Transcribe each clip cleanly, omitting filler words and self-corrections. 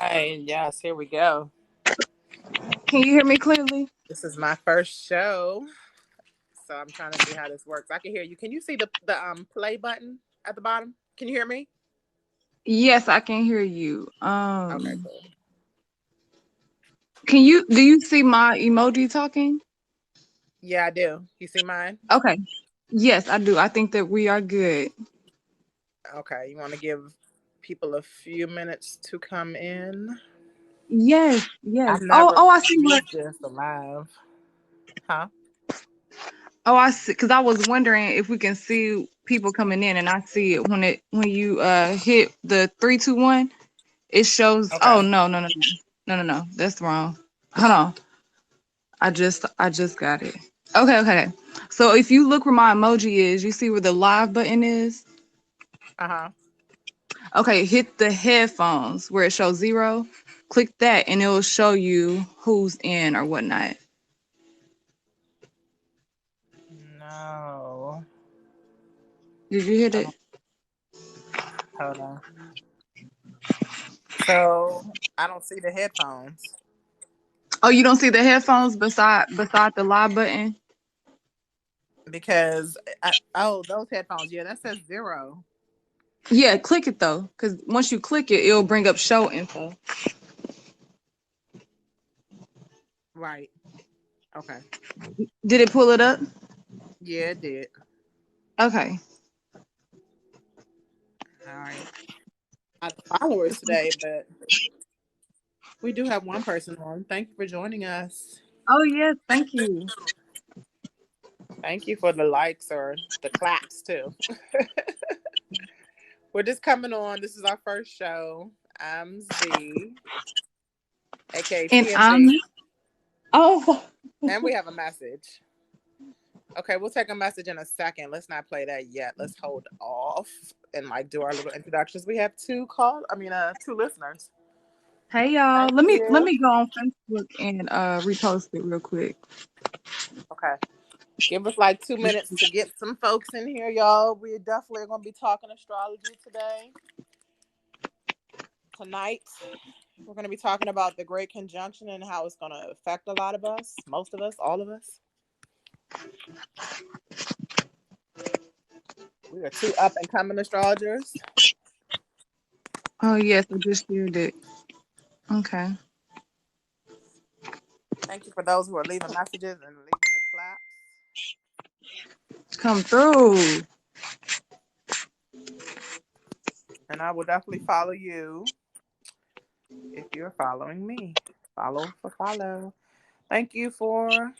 Right, yes, here we go. Can you hear me clearly? This is my first show, so I'm trying to see how this works. I can hear you. Can you see the play button at the bottom? Can you hear me? Yes, I can hear you. Okay, cool. Do you see my emoji talking? Yeah, I do. You see mine? Okay. Yes, I do. I think that we are good. Okay, you want to give people a few minutes to come in? Yes, yes. I've Oh, never oh, I see what. used this live. Huh? Oh, I see. Because I was wondering if we can see people coming in, and I see it when you hit the 3, 2, 1. It shows. Okay. Oh no, no, no, no, no, no. That's wrong. Hold on. I just got it. Okay, okay. So if you look where my emoji is, you see where the live button is. Uh-huh. Okay, hit the headphones where it shows 0. Click that and it will show you who's in or whatnot. No. Did you hit I it? don't, hold on. So I don't see the headphones. Oh, you don't see the headphones beside the live button? Because those headphones, yeah, that says 0. Yeah, click it though, because once you click it, it'll bring up show info. Right. Okay. Did it pull it up? Yeah, it did. Okay. All right. Not followers today, but we do have one person on. Thank you for joining us. Oh yes, thank you. Thank you for the likes or the claps too. We're just coming on. This is our first show. I'm Z, aka And I'm TeaEmZee, oh and we have a message. Okay, we'll take a message in a second. Let's not play that yet. Let's hold off and do our little introductions. We have two listeners. hey y'all. Thank Let me you. go on Facebook and repost it real quick. Okay. Give us like 2 minutes to get some folks in here, y'all. We definitely are going to be talking astrology today. Tonight, we're going to be talking about the Great Conjunction and how it's going to affect a lot of us, most of us, all of us. We are two up and coming astrologers. Oh yes, I just shared it. Okay. Thank you for those who are leaving messages and leaving the claps. Come through. And I will definitely follow you if you're following me. Follow for follow. Thank you for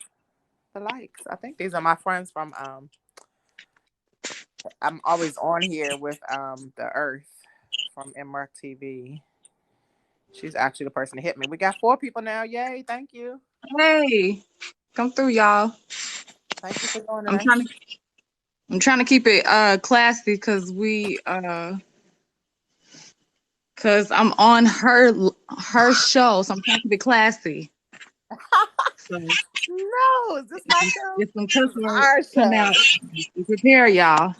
the likes. I think these are my friends from I'm always on here with the Earth from MRC TV. She's actually the person that hit me. We got 4 people now. Yay, thank you. Hey, come through, y'all. Thank you for joining I'm trying us. to I'm trying to keep it classy cause I'm on her show, so I'm trying to keep it classy. So No, is this my show? if some This is customers our come out, show. be prepared, y'all.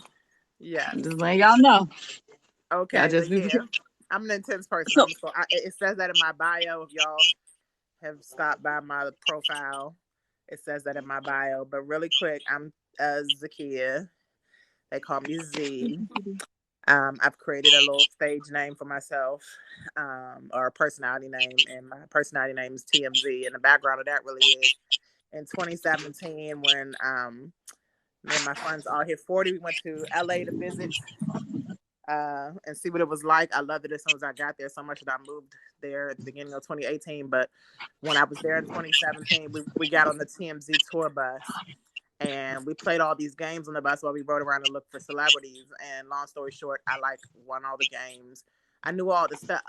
Yes. I'm just letting y'all know. Y'all Okay, just but be yeah, prepared. I'm an intense person. So It says that in my bio. If y'all have stopped by my profile, it says that in my bio. But really quick, I'm Zakia. They call me Z. I've created a little stage name for myself, or a personality name, and my personality name is TeaEmZee. And the background of that really is in 2017 when me and my friends all hit 40. We went to LA to visit and see what it was like. I loved it as soon as I got there, so much that I moved there at the beginning of 2018. But when I was there in 2017, we got on the TeaEmZee tour bus and we played all these games on the bus while we rode around and looked for celebrities. And long story short, I won all the games. I knew all the stuff.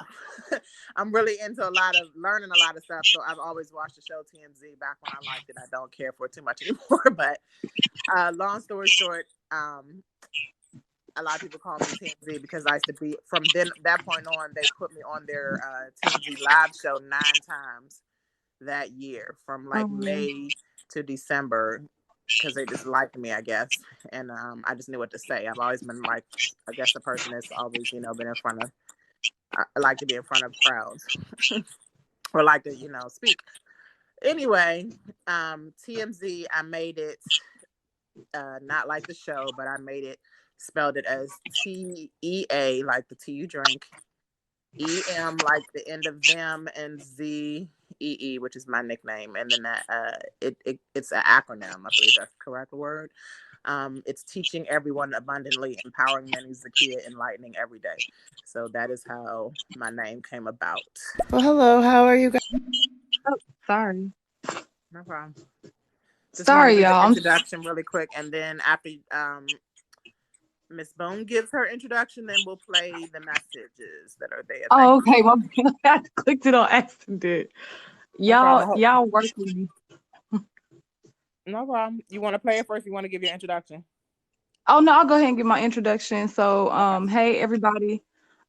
I'm really into learning a lot of stuff. So I've always watched the show TeaEmZee back when I liked it. I don't care for it too much anymore. But long story short, a lot of people call me TeaEmZee because I used to be from that point on. They put me on their TeaEmZee live show 9 times that year, from May to December, because they just liked me, I guess. And I just knew what to say. I've always been I guess the person that's always been in front of I like to be in front of crowds or like to, speak. Anyway, TeaEmZee, I made it not like the show, but I made it spelled it as TEA, like the tea you drink, EM, like the end of them, and ZEE, which is my nickname. And then that it's an acronym. I believe that's the correct word. It's teaching everyone abundantly, empowering many, Zakia, enlightening every day. So that is how my name came about. Well, hello. How are you guys? Oh, sorry. No problem. Just want to Sorry, give an y'all. introduction really quick, and then after Miss Boone gives her introduction, then we'll play the messages that are there. Thank Oh, you. okay. Well, I clicked it on accident. No Y'all, problem. y'all work with me. No problem. You want to play it first? You want to give your introduction? Oh no, I'll go ahead and give my introduction. So, Okay. hey everybody.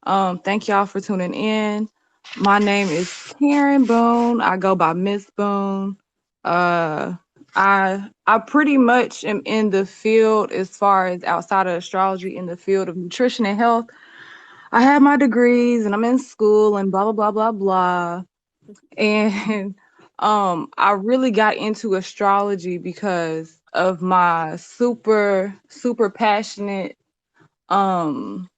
Thank y'all for tuning in. My name is Karen Boone. I go by Miss Boone. Uh, I pretty much am in the field as far as outside of astrology in the field of nutrition and health. I have my degrees and I'm in school and blah blah blah blah blah. And I really got into astrology because of my super passionate um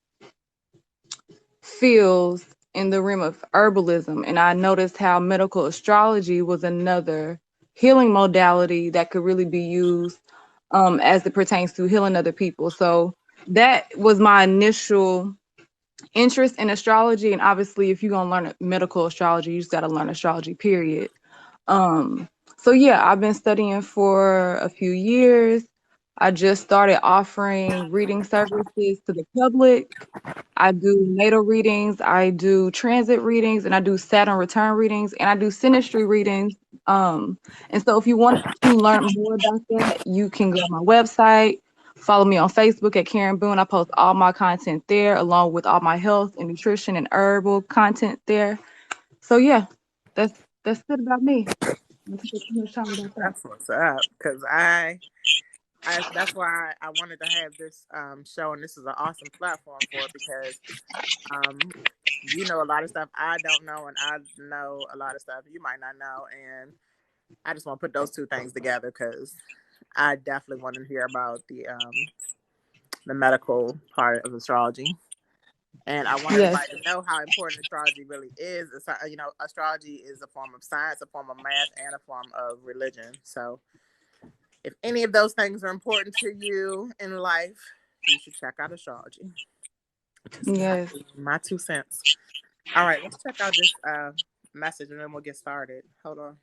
feels in the realm of herbalism, and I noticed how medical astrology was another healing modality that could really be used as it pertains to healing other people. So that was my initial interest in astrology. And obviously if you're going to learn medical astrology, you just got to learn astrology, period. um, so yeah, I've been studying for a few years. I just started offering reading services to the public. I do natal readings, I do transit readings, and I do Saturn return readings, and I do synastry readings. And so if you want to learn more about that, you can go to my website, follow me on Facebook at Karen Boone. I post all my content there, along with all my health and nutrition and herbal content there. So yeah, that's it about me. I took too much time about that. That's what's up. Because I that's why I wanted to have this show, and this is an awesome platform for it because um, you know a lot of stuff I don't know, and I know a lot of stuff you might not know, and I just want to put those two things together because I definitely want to hear about the medical part of astrology. And I want Yes, everybody to know how important astrology really is. Astrology is a form of science, a form of math, and a form of religion. So, if any of those things are important to you in life, you should check out astrology. Just yes. my 2 cents. All right, let's check out this message and then we'll get started. Hold on.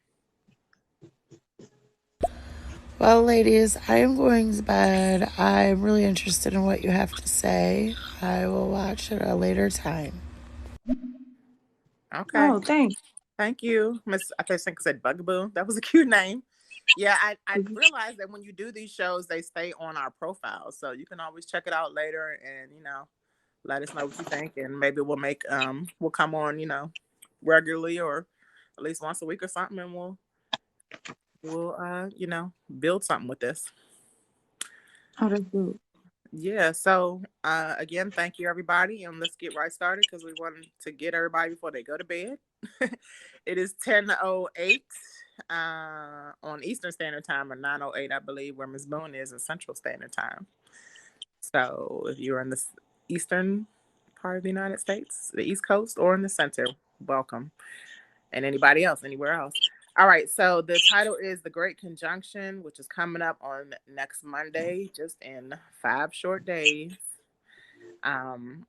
Well, ladies, I am going to bed. I'm really interested in what you have to say. I will watch at a later time. Okay. Oh, thanks. Thank you, Miss. I think I said Bugaboo. That was a cute name. Yeah, I realized that when you do these shows, they stay on our profile, so you can always check it out later, and let us know what you think, and maybe we'll come on, regularly or at least once a week or something, and we'll build something with this. Oh, that's good. Yeah. So again, thank you everybody, and let's get right started because we want to get everybody before they go to bed. It is 10:08 on Eastern Standard Time, or 9:08, I believe, where Miss Boone is in Central Standard Time. So if you're in the eastern part of the United States, the East Coast, or in the center, welcome. And anybody else, anywhere else. All right, so the title is The Great Conjunction, which is coming up on next Monday, just in 5 short days. Um,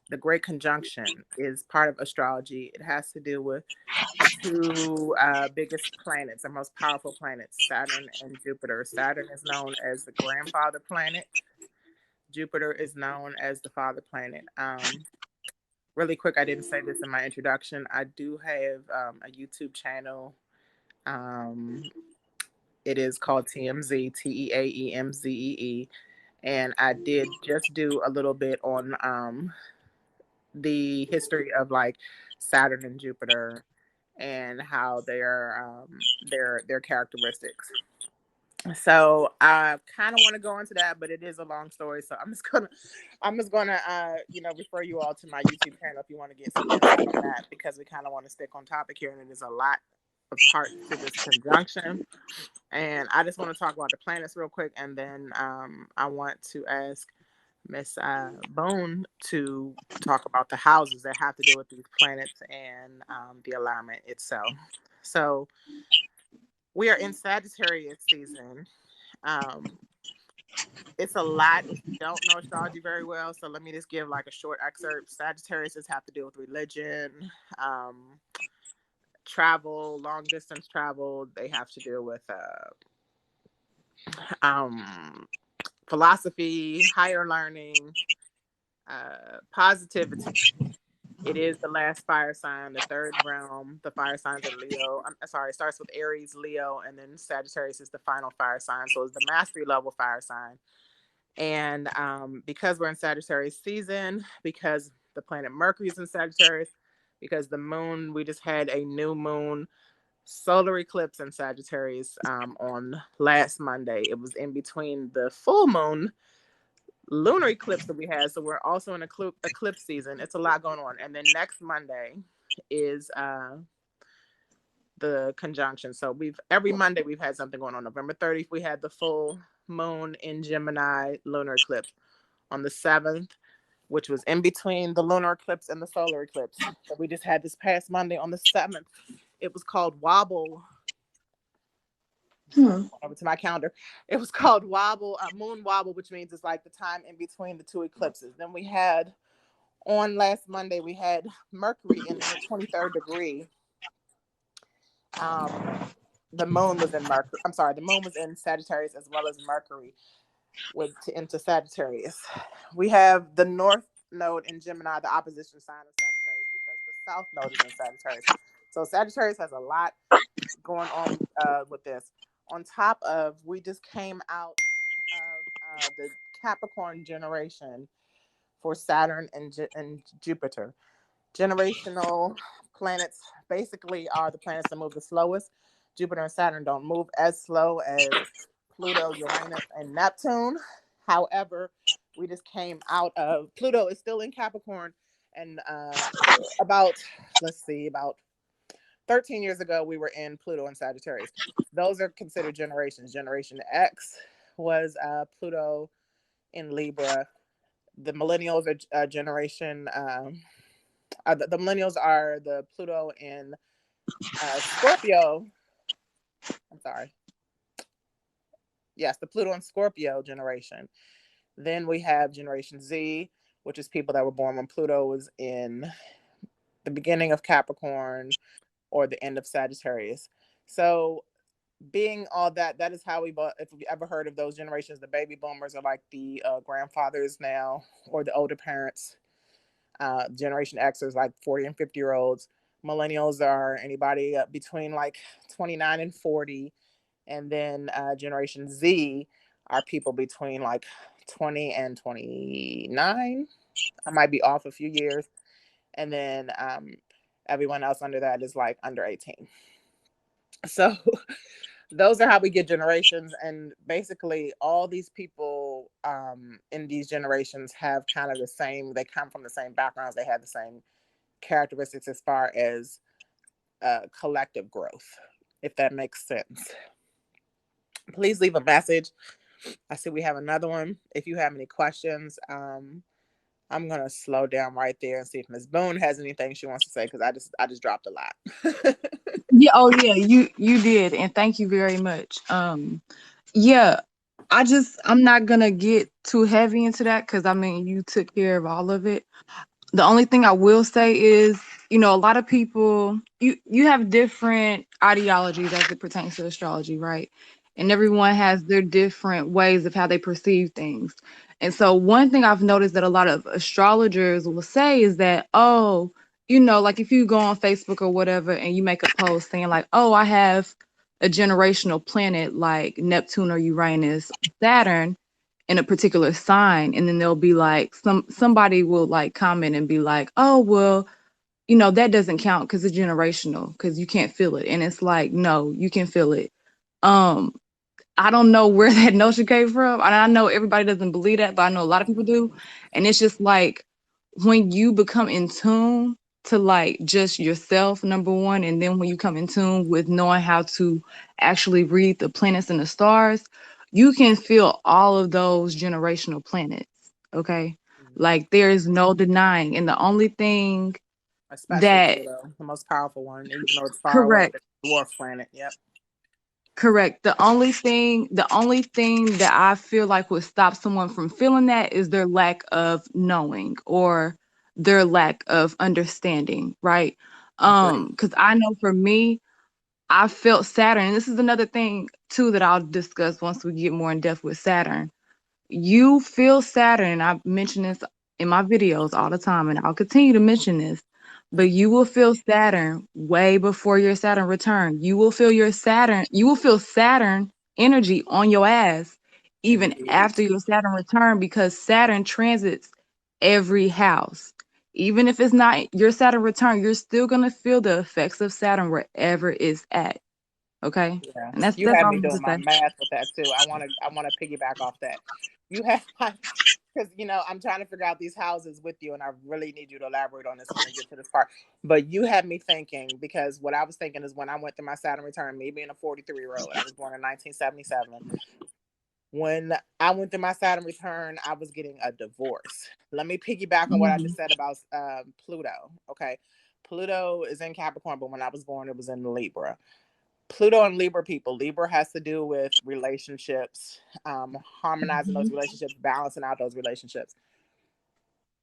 the Great Conjunction is part of astrology. It has to do with the two biggest planets, the most powerful planets, Saturn and Jupiter. Saturn is known as the grandfather planet. Jupiter is known as the father planet. Really quick, I didn't say this in my introduction. I do have a YouTube channel. Um, it is called TeaEmZee, TeaEmZee, and I did just do a little bit on the history of like Saturn and Jupiter and how their characteristics. So I kind of want to go into that, but it is a long story. So I'm just gonna, refer you all to my YouTube channel if you want to get some insight on that, because we kind of want to stick on topic here, and it is a lot of parts to this conjunction. And I just want to talk about the planets real quick, and then I want to ask Miss Boone to talk about the houses that have to do with these planets and the alignment itself. So we are in Sagittarius season. Um, it's a lot if you don't know astrology very well. So let me just give like a short excerpt. Sagittarius have to do with religion, um, travel, long distance travel. They have to do with um, philosophy, higher learning, positivity. It is the last fire sign, the third realm. The fire signs are Leo. I'm sorry, it starts with Aries, Leo, and then Sagittarius is the final fire sign. So it's the mastery level fire sign. And because we're in Sagittarius season, because the planet Mercury is in Sagittarius, because the moon, we just had a new moon solar eclipse in Sagittarius on last Monday. It was in between the full moon lunar eclipse that we had. So we're also in eclipse season. It's a lot going on. And then next Monday is the conjunction. So every Monday we've had something going on. November 30th, we had the full moon in Gemini lunar eclipse. On the 7th, which was in between the lunar eclipse and the solar eclipse. So we just had this past Monday on the 7th. It was called Wobble. Over to my calendar. It was called Wobble, Moon Wobble, which means it's like the time in between the two eclipses. Then we had on last Monday, we had Mercury in the 23rd degree. The moon was in Mercury. I'm sorry, the moon was in Sagittarius as well as Mercury into Sagittarius. We have the North Node in Gemini, the opposition sign of Sagittarius, because the South Node is in Sagittarius. So Sagittarius has a lot going on with this. On top of, we just came out of the Capricorn generation for Saturn and Jupiter. Generational planets basically are the planets that move the slowest. Jupiter and Saturn don't move as slow as Pluto, Uranus, and Neptune. However, we just came out of Pluto is still in Capricorn, and about 13 years ago, we were in Pluto and Sagittarius. Those are considered generations. Generation X was Pluto in Libra. The millennials are generation. The millennials are the Pluto in Scorpio. I'm sorry. Yes, the Pluto and Scorpio generation. Then we have Generation Z, which is people that were born when Pluto was in the beginning of Capricorn or the end of Sagittarius. So being all that, that is how if you've ever heard of those generations, the baby boomers are like the grandfathers now, or the older parents. Generation X is like 40 and 50-year-olds. Millennials are anybody between like 29 and 40. And then Generation Z are people between like 20 and 29. I might be off a few years. And then everyone else under that is like under 18. So those are how we get generations. And basically all these people in these generations have kind of the same, they come from the same backgrounds, they have the same characteristics as far as collective growth, if that makes sense. Please leave a message. I see we have another one. If you have any questions, I'm gonna slow down right there and see if Ms. Boone has anything she wants to say, because I just dropped a lot. Yeah, oh yeah, you did, and thank you very much. Yeah, I'm not gonna get too heavy into that because I mean you took care of all of it. The only thing I will say is, a lot of people, you have different ideologies as it pertains to astrology, right? And everyone has their different ways of how they perceive things. And so one thing I've noticed that a lot of astrologers will say is that, oh, like if you go on Facebook or whatever and you make a post saying like, oh, I have a generational planet like Neptune or Uranus, Saturn, in a particular sign, and then they'll be like somebody will like comment and be like, oh well, that doesn't count because it's generational, because you can't feel it. And it's like, no, you can feel it. um I don't know where that notion came from. And I know everybody doesn't believe that, but I know a lot of people do. And it's just like when you become in tune to like just yourself, number one, and then when you come in tune with knowing how to actually read the planets and the stars, you can feel all of those generational planets. Okay. Mhm. Like there is no denying. And the only thing Especially that Pluto, the most powerful one, even though it's far away, correct. the dwarf planet. Yep. Correct. The only thing that I feel like would stop someone from feeling that is their lack of knowing or their lack of understanding, right? Agree. Because I know for me, I felt Saturn, and this is another thing too that I'll discuss once we get more in depth with Saturn. You feel Saturn, and I mention this in my videos all the time, and I'll continue to mention this, but you will feel Saturn way before your Saturn return. You will feel Saturn energy on your ass even Indeed. after your Saturn return because Saturn transits every house. Even if it's not your Saturn return, you're still gonna feel the effects of Saturn wherever it's at. Okay? Yeah, And that's you that's had all me I'm gonna doing my say. math with that too. I want to piggyback off that. You have because I'm trying to figure out these houses with you, and I really need you to elaborate on this when we get to this part. But you had me thinking because what I was thinking is when I went through my Saturn return, me being a 43-year-old, I was born in 1977. When I went through my Saturn return, I was getting a divorce. Let me piggyback on what I Mhm. just said about Pluto. Okay, Pluto is in Capricorn, but when I was born, it was in Libra. Pluto and Libra people. Libra has to do with relationships, harmonizing those Mhm. relationships, balancing out those relationships.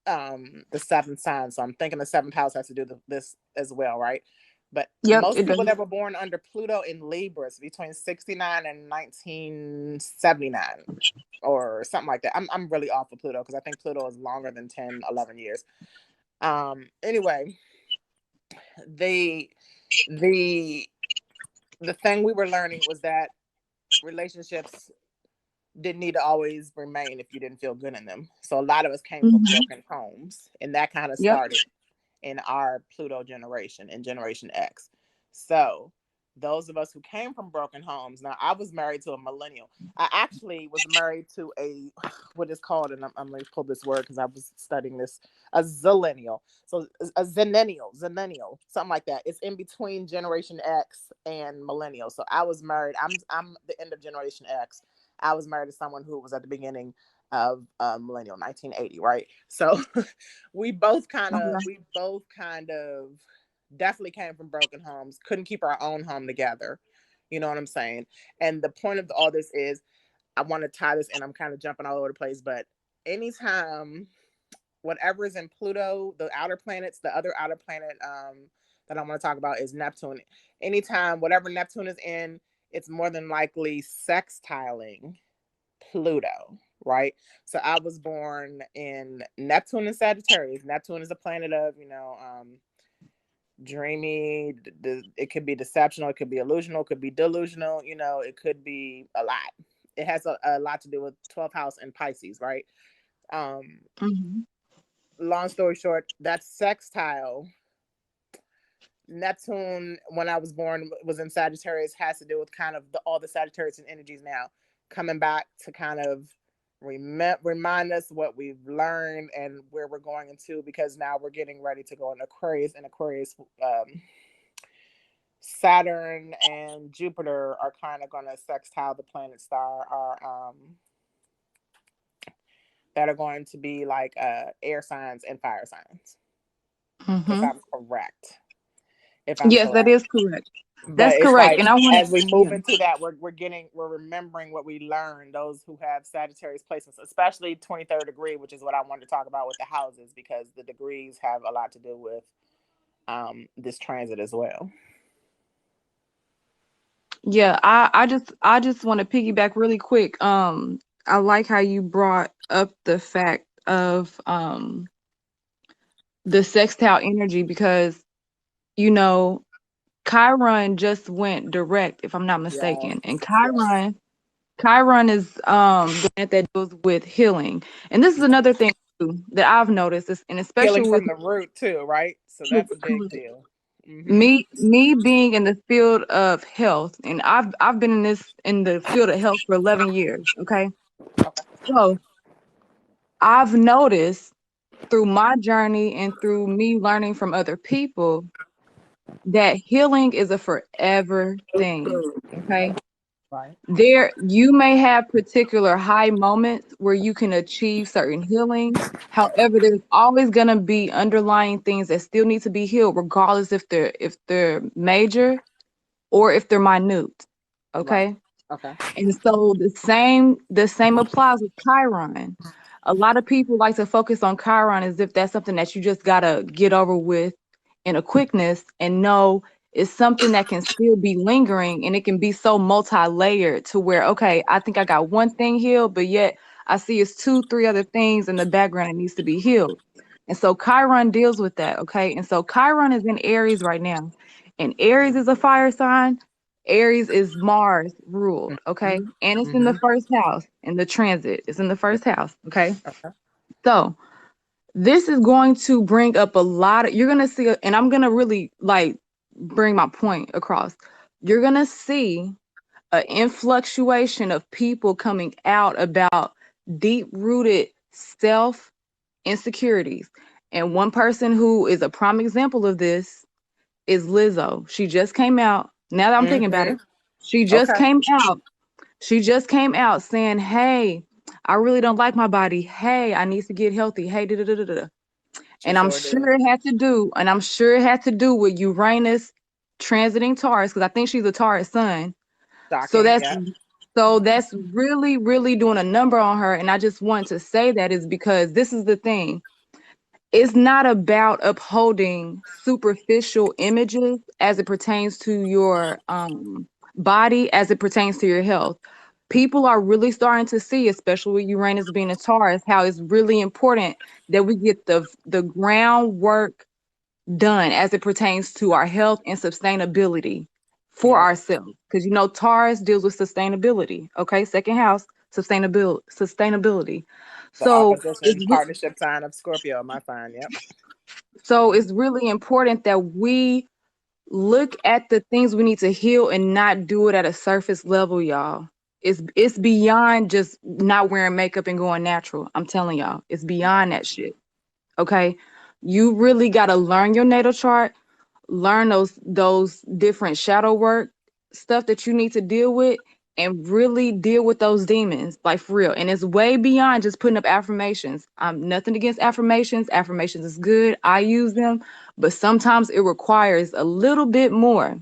The seventh sign. So I'm thinking the seventh house has to do this as well, right? But Yep, most it people does. that were born under Pluto in Libras between 69 and 1979 or something like that. I'm really off of Pluto because I think Pluto is longer than 10, 11 years. Anyway, the the the thing we were learning was that relationships didn't need to always remain if you didn't feel good in them. So a lot of us came from Mhm. broken homes, and that kind of Yep. started in our Pluto generation, in Generation X. So those of us who came from broken homes, now I was married to a millennial. I actually was married to a what is called, and I'm going to pull this word because I was studying this, a zillennial. So a zenennial, something like that. It's in between Generation X and millennial. So I was married. I'm the end of Generation X. I was married to someone who was at the beginning of millennial 1980, right? So we both kind of definitely came from broken homes, couldn't keep our own home together. You know what I'm saying? And the point of all this is I want to tie this, and I'm kind of jumping all over the place, but anytime whatever is in Pluto, the outer planets, the other outer planet that I want to talk about is Neptune. Anytime whatever Neptune is in, it's more than likely sextiling Pluto, right? So I was born in Neptune and Sagittarius. Neptune is a planet of, dreamy. It could be deceptional, it could be illusional, it could be delusional. It could be a lot. It has a lot to do with 12th house and Pisces, right? Um, Mhm. Long story short, that sextile Neptune, when I was born, was in Sagittarius, has to do with kind of all the Sagittarius energies now coming back to kind of remind us what we've learned and where we're going into, because now we're getting ready to go in Aquarius, and Aquarius, Saturn and Jupiter are kind of going to sextile the planet star, are that are going to be like air signs and fire signs. If Mhm. I'm correct, if I'm Yes, that correct. is correct. But That's it's correct. like And I want as we yeah. move into that, we're remembering what we learned. Those who have Sagittarius placements, especially 23rd degree, which is what I wanted to talk about with the houses, because the degrees have a lot to do with this transit as well. Yeah, I just want to piggyback really quick. I like how you brought up the fact of the sextile energy because you know Chiron just went direct, if I'm not Yes, mistaken. And yes. Chiron is the planet that deals with healing. And this is another thing too that I've noticed, and especially Healing with from the root too, right? So that's a big correct. deal. Mm-hmm. Me being in the field of health, and I've been in the field of health for 11 years. Okay, Okay. so I've noticed through my journey and through me learning from other people that healing is a forever thing. Okay, Right. there you may have particular high moments where you can achieve certain healing. However, there's always going to be underlying things that still need to be healed, regardless if they're major or if they're minute. Right. Okay. Okay. And so the same applies with Chiron. A lot of people like to focus on Chiron as if that's something that you just gotta get over with in a quickness, and no, it's something that can still be lingering, and it can be so multi-layered to where, okay, I think I got one thing healed, but yet I see it's two, three other things in the background that needs to be healed. And so Chiron deals with that, okay? And so Chiron is in Aries right now. And Aries is a fire sign. Aries is Mars ruled, okay? And it's in the Mm-hmm. first house, and the transit is in the first house, okay? Okay. So this is going to bring up a lot of, you're going to see, and I'm going to really like bring my point across. You're going to see an influctuation of people coming out about deep rooted self insecurities. And one person who is a prime example of this is Lizzo. She just came out. Now that I'm thinking about Mm-hmm. it, she just Okay. came out. She just came out saying, "Hey, I really don't like my body. Hey, I need to get healthy. Hey, da da da da da." She And I'm sure sure did. it had to do, and I'm sure it had to do with Uranus transiting Taurus, because I think she's a Taurus sun. So Shocking. that's Yeah. so that's really, really doing a number on her. And I just want to say that is because this is the thing. It's not about upholding superficial images as it pertains to your body, as it pertains to your health. People are really starting to see, especially with Uranus being a Taurus, how it's really important that we get the groundwork done as it pertains to our health and sustainability for Yep. ourselves. Because Taurus deals with sustainability. Okay, second house, sustainability. The So opposition partnership sign of Scorpio, my sign. Yep. it's really important that we look at the things we need to heal and not do it at a surface level, y'all. It's beyond just not wearing makeup and going natural. I'm telling y'all, it's beyond that shit. Okay? You really got to learn your natal chart, learn those different shadow work stuff that you need to deal with, and really deal with those demons, like for real. And it's way beyond just putting up affirmations. I'm nothing against affirmations. Affirmations is good. I use them, but sometimes it requires a little bit more.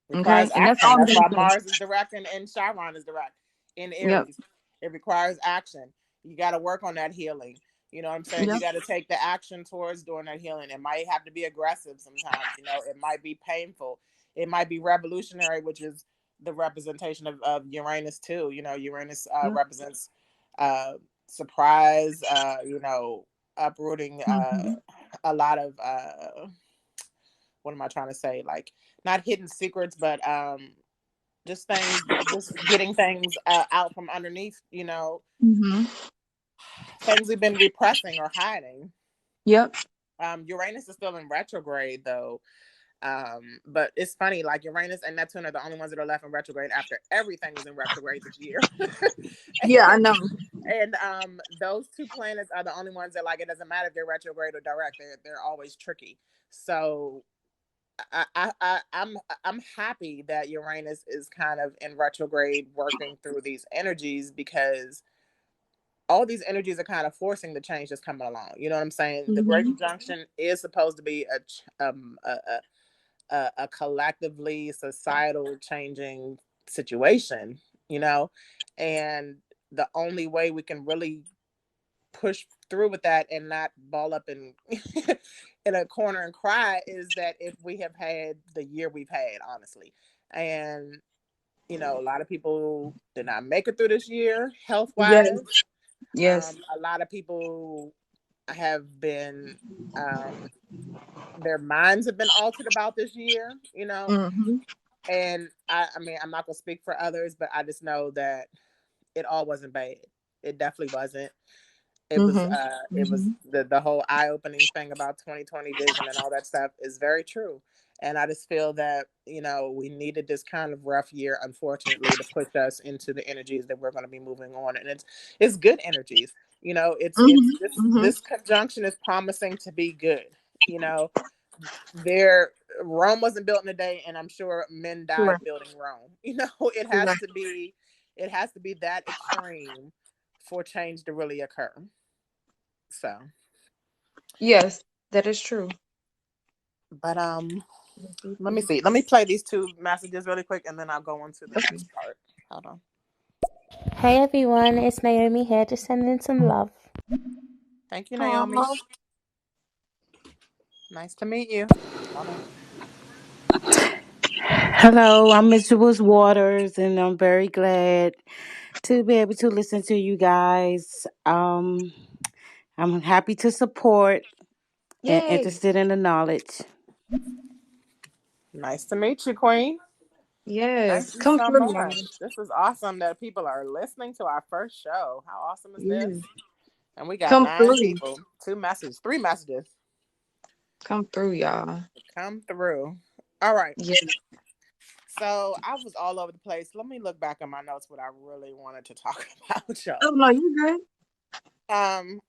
Requires Okay, and that's action. all I'm That's gonna why say. Mars is direct and Chiron is direct in Yep. Aries. It requires action. You got to work on that healing. You know what I'm saying? You Yep. got to take the action towards doing that healing. It might have to be aggressive sometimes. It might be painful. It might be revolutionary, which is the representation of Uranus too. Uranus Yep. represents uh, surprise. Uprooting Hmm. a lot of what am I trying to say? Like not hidden secrets, but just things, just getting things out from underneath. Hmm. Things we've been repressing or hiding. Yep. Uranus is still in retrograde though. But it's funny, like Uranus and Neptune are the only ones that are left in retrograde after everything was in retrograde this year. Yeah, I and know. those two planets are the only ones that, like, it doesn't matter if they're retrograde or direct, they're always tricky. So I'm happy that Uranus is kind of in retrograde, working through these energies, because all these energies are kind of forcing the change that's coming along. You know what I'm saying? The Great Hmm. Conjunction is supposed to be a collectively societal changing situation, you know, and the only way we can really push through with that and not ball up in in a corner and cry is that if we have had the year we've had, honestly. And a lot of people did not make it through this year health Yes. wise. Yes. A lot of people have been their minds have been altered about this year. Hmm. And I mean, I'm not gonna speak for others, but I just know that it all wasn't bad. It definitely wasn't. Hmm. It was Hmm. the whole eye-opening thing about 2020 vision and all that stuff is very true. And I just feel that, we needed this kind of rough year, unfortunately, to push us into the energies that we're going to be moving on. And it's good energies. It's Mhm. Mhm. this conjunction is promising to be good. You know, there Rome wasn't built in a day, and I'm sure men died Correct. building Rome. Correct. It has to be that extreme for change to really occur. So, Yes, that is true. but let me see. Let me play these two messages really quick, and then I'll go on to the Okay. next part. Hold on. Hey everyone, it's Naomi here to send in some love. Thank you, Naomi. Aw. Nice to meet you. Hold on. Hello, I'm Miss Jules Waters, and I'm very glad to be able to listen to you guys. I'm happy to support and Yay. interested in the knowledge. Nice to meet you, Queen. Thank Yes. you Come so through, y'all. much. This is awesome that people are listening to our first show. How awesome is this? Yeah. And we got Come 9 through. people, 2 messages, 3 messages Come through, y'all. to come through. All right. Yes. So I was all over the place. Let me look back on my notes what I really wanted to talk about, Oh y'all. no, you good. Um,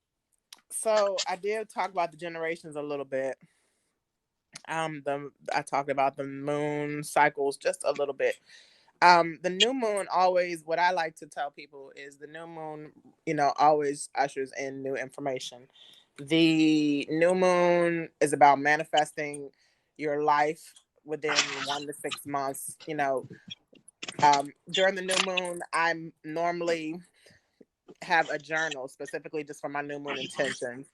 so I did talk about the generations a little bit. I talked about the moon cycles just a little bit. The new moon always, what I like to tell people is the new moon, always ushers in new information. The new moon is about manifesting your life within 1 to 6 months. During the new moon, I'm normally have a journal specifically just for my new moon intentions.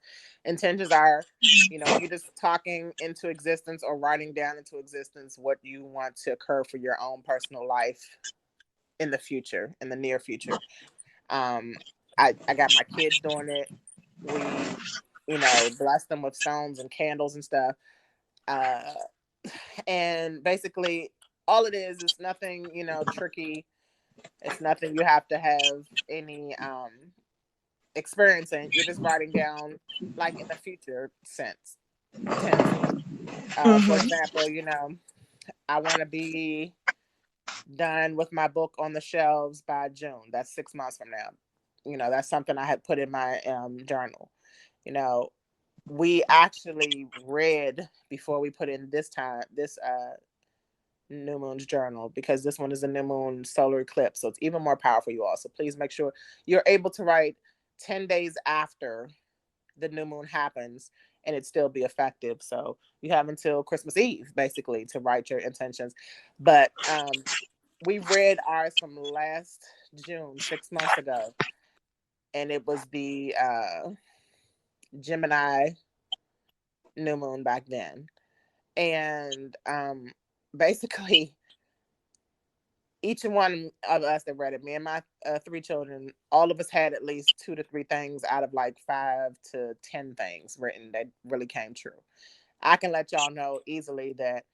Intentions are, you're just talking into existence or writing down into existence what you want to occur for your own personal life in the future, in the near future. Um, I got my kids doing it. We, bless them with stones and candles and stuff. Uh, and basically, all it is nothing, tricky. It's nothing you have to have any experience in. You're just writing down, like in the future tense. For Mm-hmm. example, I want to be done with my book on the shelves by June. That's 6 months from now. That's something I had put in my journal. You know, we actually read before we put in this new moon's journal, because this one is a new moon solar eclipse, so it's even more powerful, you all. So please make sure you're able to write 10 days after the new moon happens and it still be effective. So you have until Christmas Eve basically to write your intentions. But we read ours from last June, 6 months ago, and it was the Gemini new moon back then. And basically, each one of us that read it, me and my 3 children, all of us had at least 2 to 3 things out of like 5 to 10 things written that really came true. I can let y'all know easily that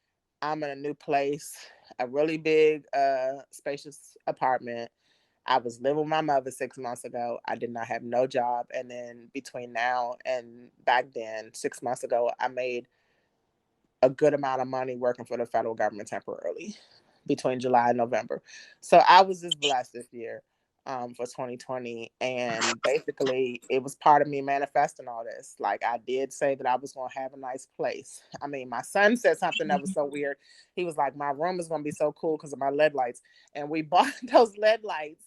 I'm in a new place, a really big, spacious apartment. I was living with my mother 6 months ago. I did not have no job. And then between now and back then, 6 months ago, I made a good amount of money working for the federal government temporarily between July and November. So I was just blessed this year for 2020. And basically, it was part of me manifesting all this. Like, I did say that I was going to have a nice place. I mean, my son said something that was so weird. He was like, my room is going to be so cool because of my LED lights. And we bought those LED lights,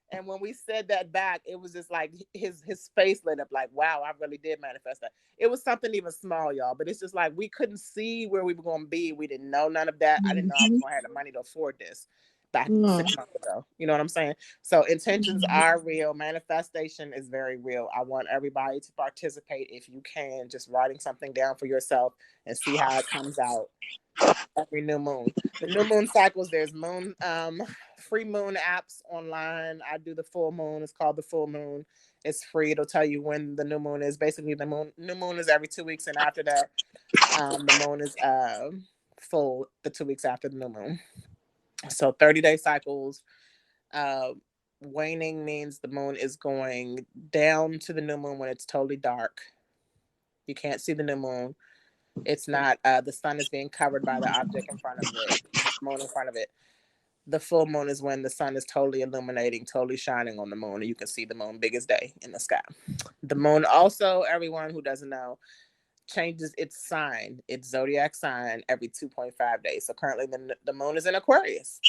and when we said that back, it was just like his face lit up, like, wow, I really did manifest that. It was something even small, y'all, but it's just like we couldn't see where we were going to be. We didn't know none of that. I didn't know I was Mm-hmm. going to have the money to afford this back Mm-hmm. 6 months ago. You know what I'm saying? So intentions are real. Manifestation is very real. I want everybody to participate if you can, just writing something down for yourself and see how it comes out every new moon. The new moon cycles, there's free moon apps online. I do the full moon. It's called the full moon. It's free. It'll tell you when the new moon is. Basically, the new moon is every 2 weeks, and after that, the moon is full the 2 weeks after the new moon. So 30-day cycles. Uh, Waning means the moon is going down to the new moon when it's totally dark. You can't see the new moon. It's not the sun is being covered by the object in front of it, moon in front of it. The full moon is when the sun is totally illuminating, totally shining on the moon, and you can see the moon big as day in the sky. The moon also, everyone who doesn't know, changes its sign, its zodiac sign, every 2.5 days. So currently the moon is in Aquarius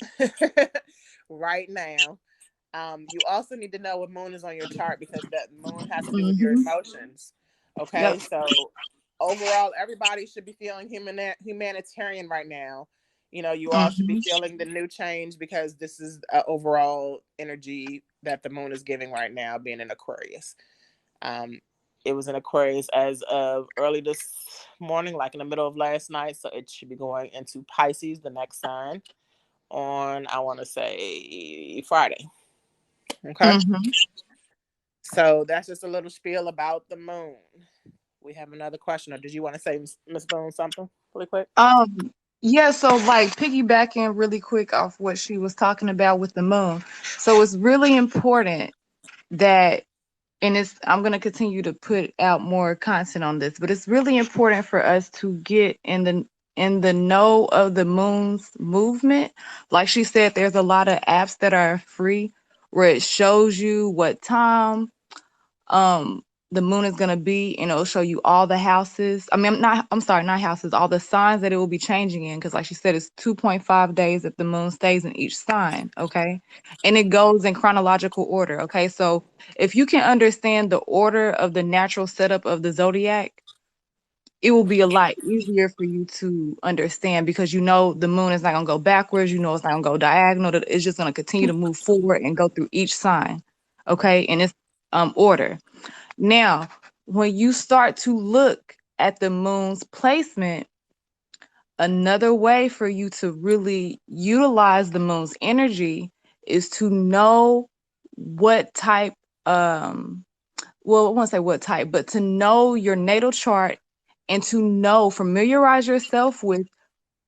right now. You also need to know what moon is on your chart because that moon has to do with your Mm-hmm. emotions. Okay, Yep. so overall, everybody should be feeling humanitarian right now. You know, you all should be Mm-hmm. feeling the new change because this is overall energy that the moon is giving right now, being in Aquarius. Um, it was in Aquarius as of early this morning, like in the middle of last night. So it should be going into Pisces, the next sign, on, I want to say, Friday. Okay. Mm-hmm. So that's just a little spiel about the moon. We have another question, or did you want to say, Miss Boone, something really quick? Um, yeah, so like piggybacking really quick off what she was talking about with the moon. So it's really important that, and it's, I'm going to continue to put out more content on this, but it's really important for us to get in the know of the moon's movement. Like she said, there's a lot of apps that are free where it shows you what time um the moon is going to be, and it'll show you all the houses. I mean, I'm sorry, not houses, all the signs that it will be changing in, because like she said, it's 2.5 days that the moon stays in each sign. Okay, and it goes in chronological order. Okay, so if you can understand the order of the natural setup of the zodiac, it will be a lot easier for you to understand, because you know the moon is not going to go backwards, you know it's not going to go diagonal, that it's just going to continue to move forward and go through each sign. Okay, and it's order. Now, when you start to look at the moon's placement, another way for you to really utilize the moon's energy is to know what type, well, I won't say what type, but to know your natal chart and to know, familiarize yourself with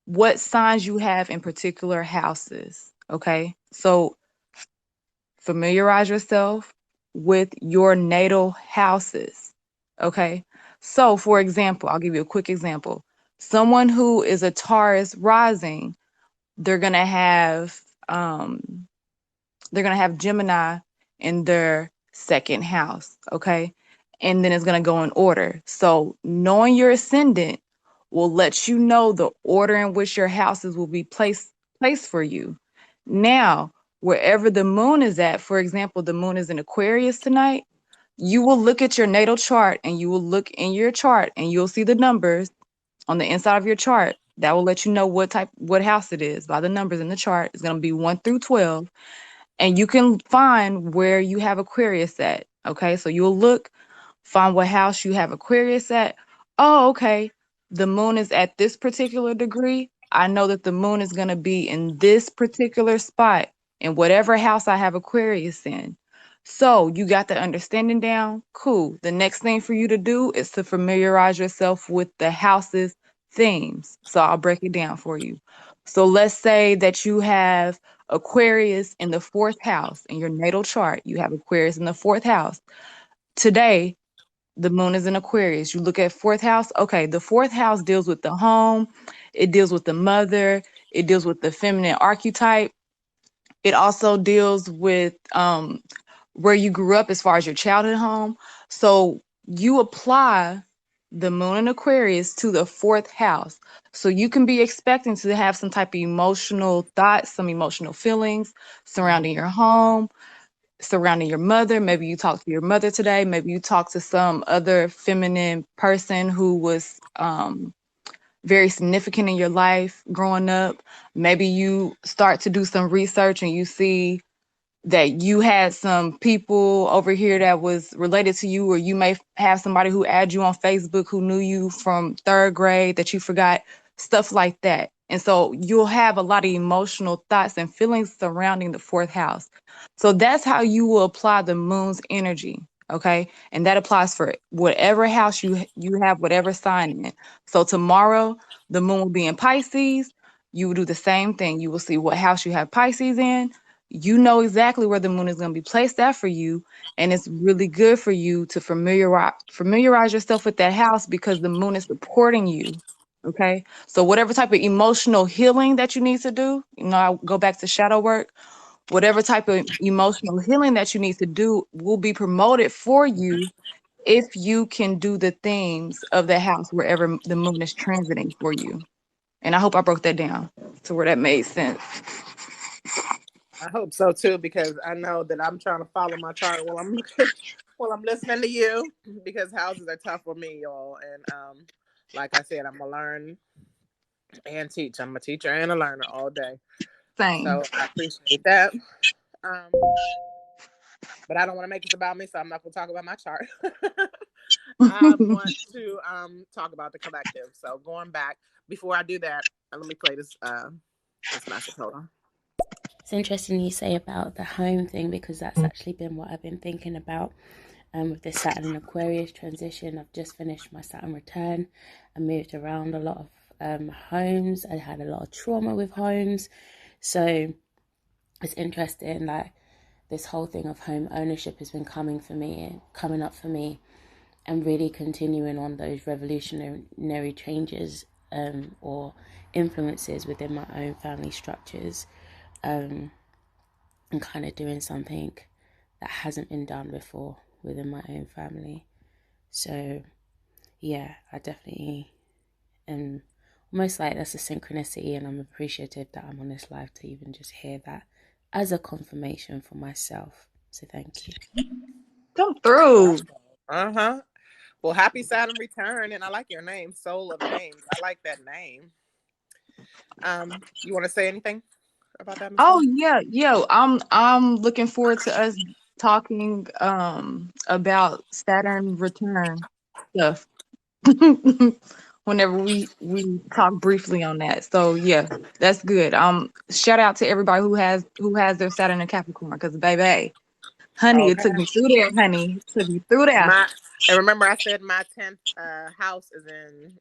what signs you have in particular houses. Okay. So familiarize yourself with your natal houses. Okay. So, for example, I'll give you a quick example. Someone who is a Taurus rising, they're gonna have um they're gonna have Gemini in their second house. Okay. And then it's gonna go in order. So knowing your ascendant will let you know the order in which your houses will be placed for you. Now, wherever the moon is at, for example, the moon is in Aquarius tonight, you will look at your natal chart and you will look in your chart and you'll see the numbers on the inside of your chart. That will let you know what house it is by the numbers in the chart. It's going to be 1 through 12, and you can find where you have Aquarius at. Okay, so you'll look, find what house you have Aquarius at. Oh, okay. The moon is at this particular degree. I know that the moon is going to be in this particular spot in whatever house I have Aquarius in. So you got the understanding down. Cool. The next thing for you to do is to familiarize yourself with the house's themes. So I'll break it down for you. So let's say that you have Aquarius in the fourth house in your natal chart. You have Aquarius in the fourth house. Today, the moon is in Aquarius. You look at fourth house. Okay, the fourth house deals with the home, it deals with the mother, it deals with the feminine archetype. It also deals with where you grew up as far as your childhood home. So you apply the moon in Aquarius to the fourth house. So you can be expecting to have some type of emotional thoughts, some emotional feelings surrounding your home, surrounding your mother. Maybe you talked to your mother today. Maybe you talked to some other feminine person who was very significant in your life growing up. Maybe you start to do some research and you see that you had some people over here that was related to you, or you may have somebody who added you on Facebook who knew you from third grade that you forgot, stuff like that. And so you'll have a lot of emotional thoughts and feelings surrounding the fourth house. So that's how you will apply the moon's energy. Okay. And that applies for whatever house you have, whatever sign in. So tomorrow the moon will be in Pisces. You will do the same thing. You will see what house you have Pisces in. You know exactly where the moon is going to be placed at for you, and it's really good for you to familiarize yourself with that house, because the moon is supporting you. Okay. So whatever type of emotional healing that you need to do, I'll go back to shadow work. Whatever type of emotional healing that you need to do will be promoted for you if you can do the themes of the house wherever the moon is transiting for you. And I hope I broke that down to where that made sense. I hope so too, because I know that I'm trying to follow my chart while I'm looking, while I'm listening to you, because houses are tough for me, y'all. And like I said, I'm gonna learn and teach. I'm a teacher and a learner all day. Same. So I appreciate that. Um, but I don't want to make this about me, so I'm not gonna talk about my chart. I want to talk about the collective. So going back, before I do that, let me play this message. Hold on. It's interesting you say about the home thing, because that's actually been what I've been thinking about with the Saturn and Aquarius transition. I've just finished my Saturn return. I moved around a lot of homes. I had a lot of trauma with homes. So it's interesting, like this whole thing of home ownership has been coming up for me, and really continuing on those revolutionary changes or influences within my own family structures, and kind of doing something that hasn't been done before within my own family. So yeah, I definitely am almost like that's a synchronicity, and I'm appreciative that I'm on this live to even just hear that as a confirmation for myself. So thank you. Come through. Uh-huh. Well, happy Saturn return, and I like your name, Soul of Names. I like that name. You want to say anything about that, Miss Oh Boone? yeah. I'm looking forward to us talking about Saturn return stuff. Whenever we talk briefly on that. So yeah, that's good. Shout out to everybody who has their Saturn and Capricorn, because baby, honey, it Okay. took me through there, honey. It took me through there. And remember I said my 10th house is in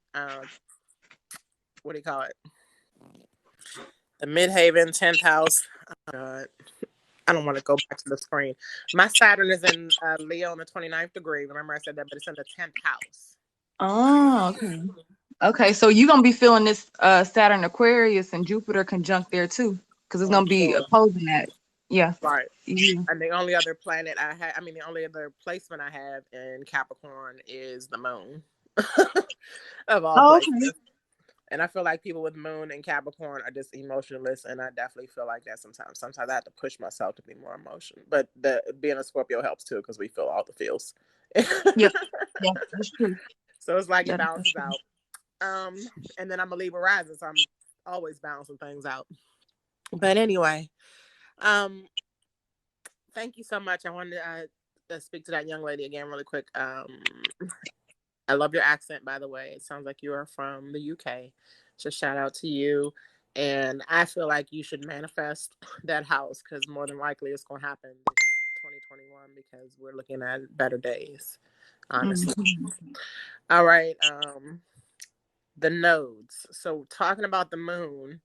what do you call it? The Midhaven 10th house. Oh, God. I don't want to go back to the screen. My Saturn is in Leo in the 29th degree. Remember I said that, but it's in the 10th house. Oh, okay. Okay, so you're gonna be feeling this Saturn Aquarius and Jupiter conjunct there too, because it's Oh, I'm gonna be sure. opposing that. Yeah. Right. Yeah. And the only other planet the only other placement I have in Capricorn is the moon. Of all Oh, places. okay. And I feel like people with moon and Capricorn are just emotionless, and I definitely feel like that sometimes. Sometimes I have to push myself to be more emotional. But being a Scorpio helps too, because we feel all the feels. Yep. Yeah, that's true. So it's like it That's balances true. out. And then I'm a Libra rising, so I'm always balancing things out. But anyway, um, thank you so much. I wanted to speak to that young lady again really quick. I love your accent, by the way. It sounds like you are from the UK. So shout out to you. And I feel like you should manifest that house, because more than likely it's going to happen this 2021, because we're looking at better days, honestly. Mhm. All right. The nodes. So talking about the moon,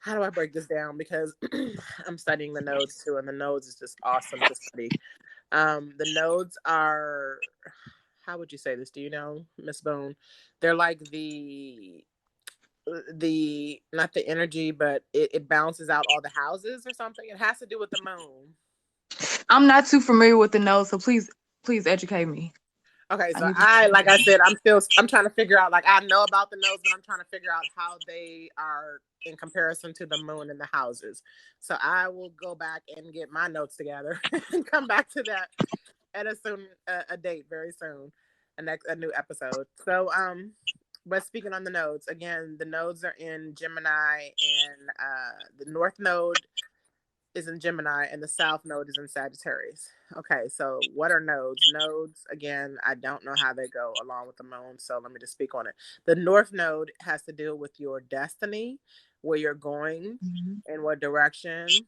how do I break this down? Because I'm studying the nodes too, and the nodes is just awesome to study. The nodes are, how would you say this? Do you know, Miss Boone? They're like the not the energy, but it balances out all the houses or something. It has to do with the moon. I'm not too familiar with the nodes, so please educate me. Okay, I so need to. like I said, I'm trying to figure out, like, I know about the nodes, but I'm trying to figure out how they are in comparison to the moon and the houses. So I will go back and get my notes together and come back to that at a date very soon, a new episode. So but speaking on the nodes again, the nodes are in Gemini, and the North Node is in Gemini, and the South Node is in Sagittarius. Okay, so what are nodes? Nodes, again, I don't know how they go along with the moon, so let me just speak on it. The North Node has to deal with your destiny, where you're going, Mhm. in what direction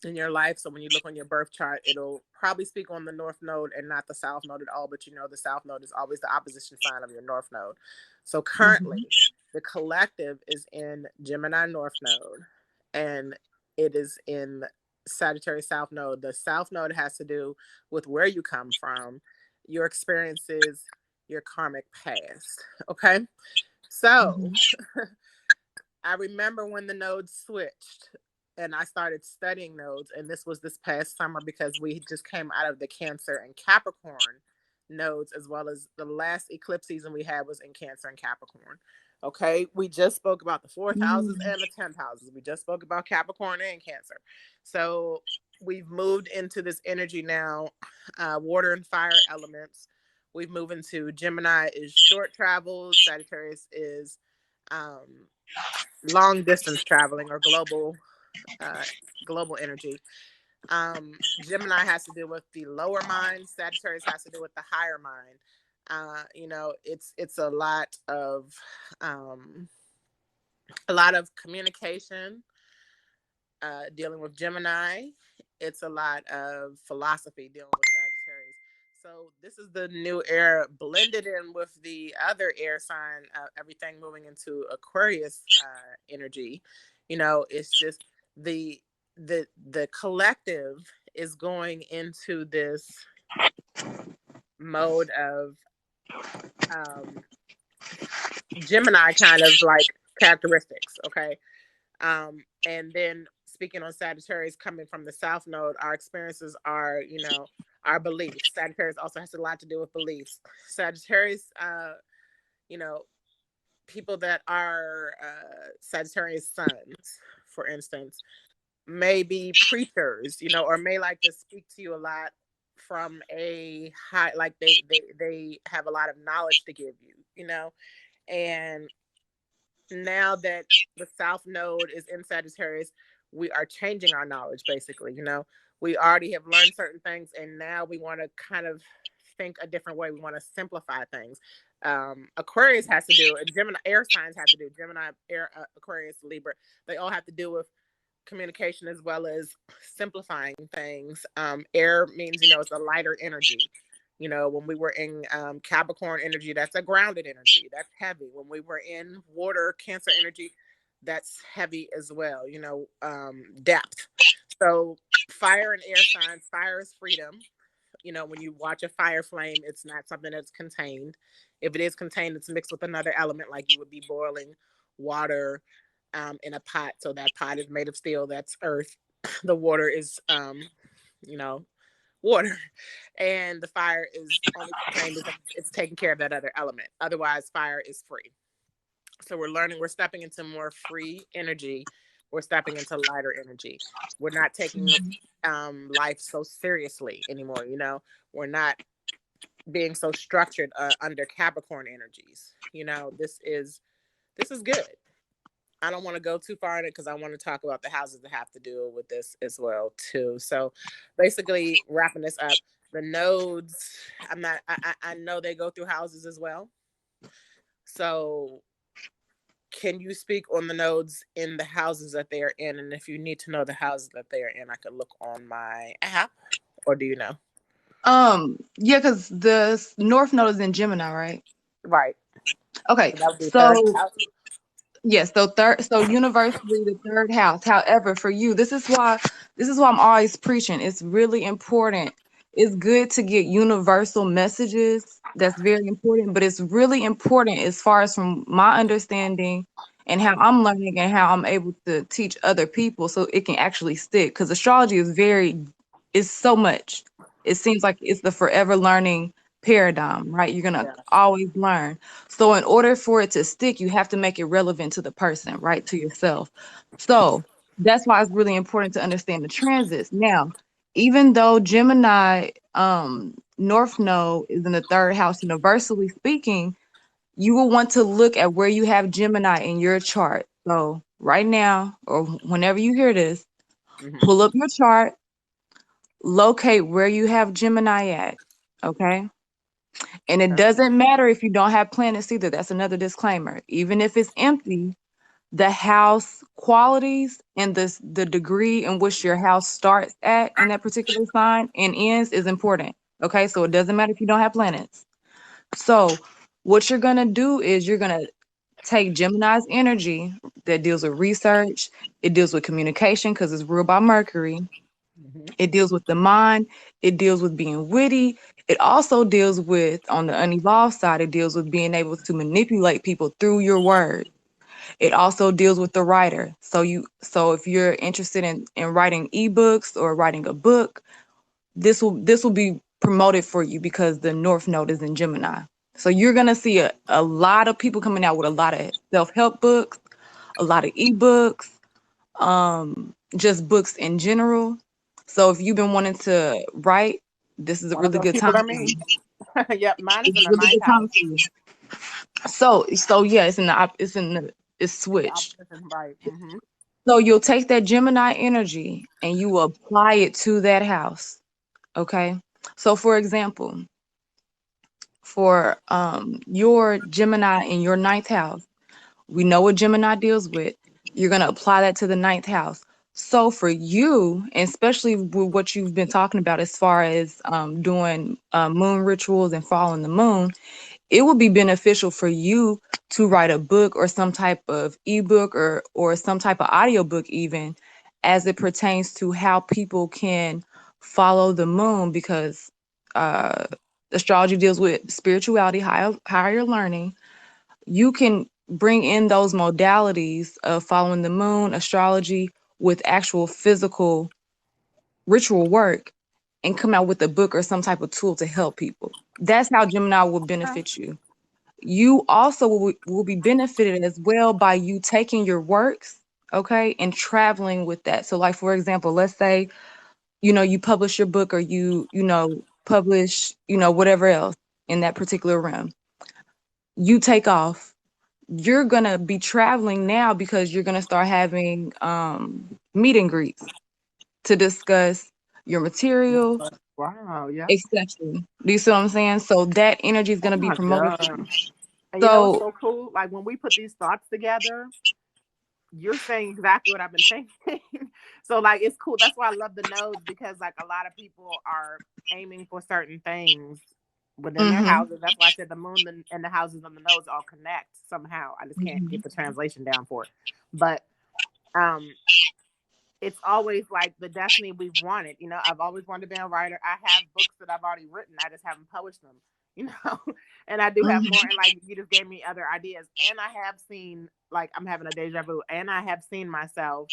in your life. So when you look on your birth chart, it'll probably speak on the North Node and not the South Node at all, but the South Node is always the opposition sign of your North Node. So currently, Mhm. the collective is in Gemini North Node, and it is in Sagittarius South Node. The South Node has to do with where you come from, your experiences, your karmic past. Okay. So I remember when the nodes switched and I started studying nodes, and this was this past summer because we just came out of the Cancer and Capricorn nodes, as well as the last eclipse season we had was in Cancer and Capricorn. Okay, we just spoke about the fourth houses Mm. and the 10th houses. We just spoke about Capricorn and Cancer. So we've moved into this energy now, water and fire elements. We've moved into Gemini is short travels, Sagittarius is um, long distance traveling or uh, global energy. Gemini has to do with the lower mind. Sagittarius has to do with the higher mind. It's um, a lot of communication. Dealing with Gemini, it's a lot of philosophy dealing with Sagittarius. So this is the new era blended in with the other air sign. Everything moving into Aquarius energy. It's just the the collective is going into this mode of um, Gemini kind of like characteristics. Okay. And then speaking on Sagittarius coming from the South Node, our experiences are, our beliefs. Sagittarius also has a lot to do with beliefs. Sagittarius, you know, people that are Sagittarius sons, for instance, may be preachers, or may like to speak to you a lot from a high, like they have a lot of knowledge to give you, and now that the South Node is in Sagittarius, we are changing our knowledge basically. We already have learned certain things, and now we want to kind of think a different way. We want to simplify things. Aquarius has to do, and Gemini air signs have to do, Gemini, air, Aquarius, Libra, they all have to do with communication as well as simplifying things. Air means, it's a lighter energy. When we were in Capricorn energy, that's a grounded energy. That's heavy. When we were in water, Cancer energy, that's heavy as well, depth. So fire and air signs, fire is freedom. When you watch a fire flame, it's not something that's contained. If it is contained, it's mixed with another element, like you would be boiling water in a pot. So that pot is made of steel, that's earth. The water is, you know, water, and the fire is only contained because it's taking care of that other element. Otherwise, fire is free. So we're stepping into more free energy. We're stepping into lighter energy. We're not taking life so seriously anymore. We're not being so structured under Capricorn energies. This is good. I don't want to go too far in it because I want to talk about the houses that have to deal with this as well too. So basically wrapping this up, the nodes, I know they go through houses as well. So can you speak on the nodes in the houses that they are in? And if you need to know the houses that they are in, I could look on my app, or do you know? Yeah, because the North Node is in Gemini, right? Right. Okay, So that would be third so house. yes, so universally the third house. However, for you, this is why I'm always preaching. It's really important. It's good to get universal messages. That's very important, but it's really important as far as from my understanding and how I'm learning and how I'm able to teach other people so it can actually stick. Because astrology is so much. It seems like it's the forever learning paradigm, right? You're gonna Yeah. always learn. So in order for it to stick, you have to make it relevant to the person, right? To yourself. So that's why it's really important to understand the transits. Now, even though Gemini North Node is in the third house, universally speaking, you will want to look at where you have Gemini in your chart. So right now, or whenever you hear this, Mm-hmm. pull up your chart, locate where you have Gemini at. Okay. And it Okay. doesn't matter if you don't have planets either. That's another disclaimer. Even if it's empty, the house qualities and the degree in which your house starts at in that particular sign and ends is important. Okay, so it doesn't matter if you don't have planets. So what you're gonna do is you're gonna take Gemini's energy that deals with research, it deals with communication because it's ruled by Mercury. Mm-hmm. It deals with the mind. It deals with being witty. It also deals with, on the unevolved side, it deals with being able to manipulate people through your word. It also deals with the writer. So if you're interested in writing ebooks or writing a book, this will be promoted for you because the North Node is in Gemini. So you're gonna see a lot of people coming out with a lot of self-help books, a lot of ebooks, just books in general. So if you've been wanting to write, this is a One of really those good people time are for me. you. Yep, mine is It's in a the really ninth good time house. for you. So yeah, it's The switched. opposition, right? Mm-hmm. So you'll take that Gemini energy and you will apply it to that house. Okay. So for example, for your Gemini in your ninth house, we know what Gemini deals with. You're gonna apply that to the ninth house. So for you, and especially with what you've been talking about as far as doing moon rituals and following the moon, it would be beneficial for you to write a book or some type of ebook or some type of audiobook even, as it pertains to how people can follow the moon, because uh astrology deals with spirituality, higher learning. You can bring in those modalities of following the moon, astrology, with actual physical ritual work, and come out with a book or some type of tool to help people. That's how Gemini will benefit you. You also will be benefited as well by you taking your works, okay, and traveling with that. So like for example, let's say, you publish your book, or publish, whatever else in that particular realm. You take off. You're going to be traveling now because you're going to start having meet and greets to discuss your material, Wow. Yep. etc. Do you see what I'm saying? So that energy is Oh going to be my promoted for you. god. And you know what's So, so cool? Like when we put these thoughts together, you're saying exactly what I've been thinking. So like it's cool. That's why I love the nodes, because like a lot of people are aiming for certain things within their mhm, houses. That's why I said the moon and the houses and the nodes all connect somehow. I just can't mhm, get the translation down for it. But um it's always like the destiny we've wanted. You know, I've always wanted to be a writer. I have books that I've already written. I just haven't published them, you know, and I do have more. mhm, And like, you just gave me other ideas. And I have seen, like, I'm having a deja vu, and I have seen myself,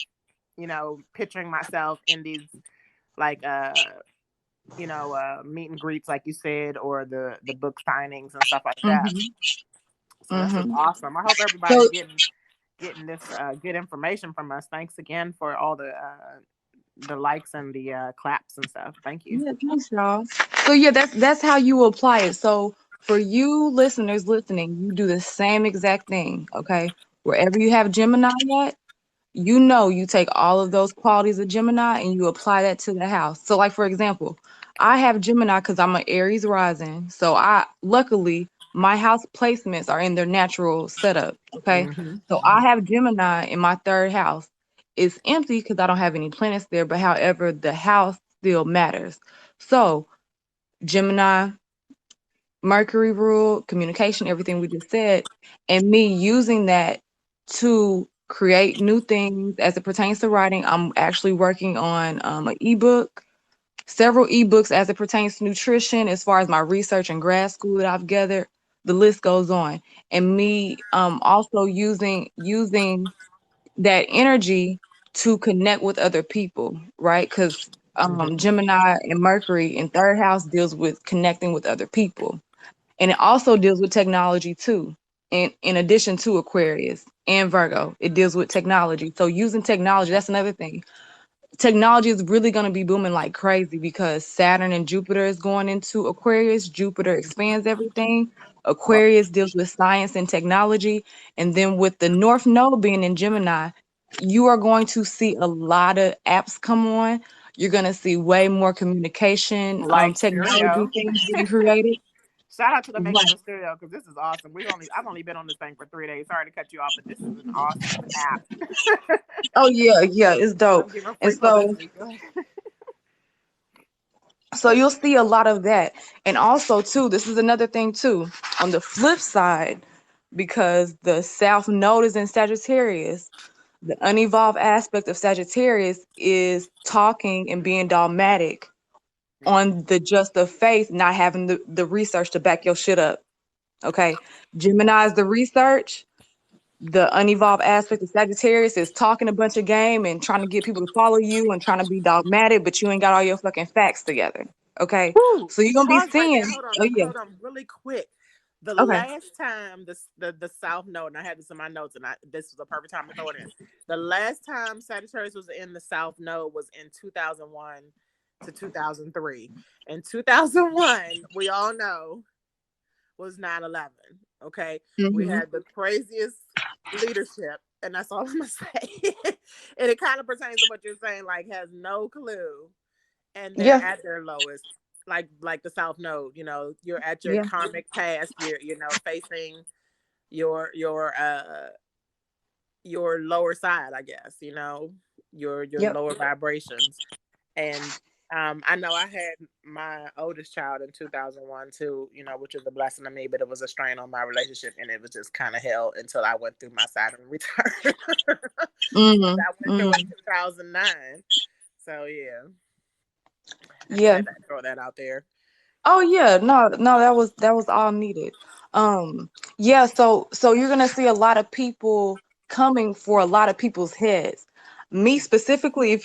picturing myself in these, like, meet and greets, like you said, or the book signings and stuff like that. mhm, So this is mhm. awesome. I hope everybody's So getting this good information from us. Thanks again for all the likes and the claps and stuff. Thank you. yeah, thanks, y'all. So yeah, that's how you apply it. So for you listeners listening, you do the same exact thing. Okay, wherever you have Gemini at, you take all of those qualities of Gemini and you apply that to the house. So like for example, I have Gemini because I'm an Aries rising. So I luckily my house placements are in their natural setup. Okay. Mm-hmm. So I have Gemini in my third house. It's empty because I don't have any planets there, but however, the house still matters. So Gemini, Mercury rule, communication, everything we just said, and me using that to create new things as it pertains to writing. I'm actually working on an ebook, several ebooks as it pertains to nutrition, as far as my research and grad school that I've gathered. The list goes on, and me also using that energy to connect with other people, right? Because Mm-hmm. Gemini and Mercury in third house deals with connecting with other people, and it also deals with technology too. And in addition to Aquarius and Virgo, it deals with technology. So using technology, that's another thing. Technology is really going to be booming like crazy because Saturn and Jupiter is going into Aquarius. Jupiter expands everything. Aquarius deals with science and technology. And then with the North Node being in Gemini, you are going to see a lot of apps come on. You're going to see way more communication, Like technology stereo. things being created. Shout out to the makers Right. of stereo, because this is awesome. I've only been on this thing for 3 days. Sorry to cut you off, but this is an awesome app. Oh yeah, yeah, it's dope. I'm giving And free so publicity. Go ahead. so you'll see a lot of that. And also too, this is another thing too, on the flip side, because the South Node is in Sagittarius, the unevolved aspect of Sagittarius is talking and being dogmatic on the just of faith, not having the research to back your shit up. Okay. Gemini is the research. The unevolved aspect of Sagittarius is talking a bunch of game and trying to get people to follow you and trying to be dogmatic, but you ain't got all your fucking facts together. Okay. Woo! So you're gonna be Pause right there. seeing, oh yeah, Hold on, really quick. The okay. last time the South Node, and I had this in my notes, and this was a perfect time to throw it in. The last time Sagittarius was in the South Node was in 2001 to 2003. In 2001, we all know, was 9/11. Okay, we Mm-hmm. had the craziest leadership, and that's all I'm gonna say. And it kind of pertains to what you're saying, like has no clue, and they're Yeah, at their lowest, like the South Node. You're at your yeah, karmic past. You're facing your your uh your lower side, I guess. Your yep. lower vibrations. And I know I had my oldest child in 2001 too, which was a blessing to me, but it was a strain on my relationship, and it was just kind of hell until I went through my Saturn return. Mm-hmm. I went through in 2009. So yeah, I just Yeah. had to throw that out there. Oh yeah, no, that was all needed. Yeah, so you're gonna see a lot of people coming for a lot of people's heads. Me specifically, if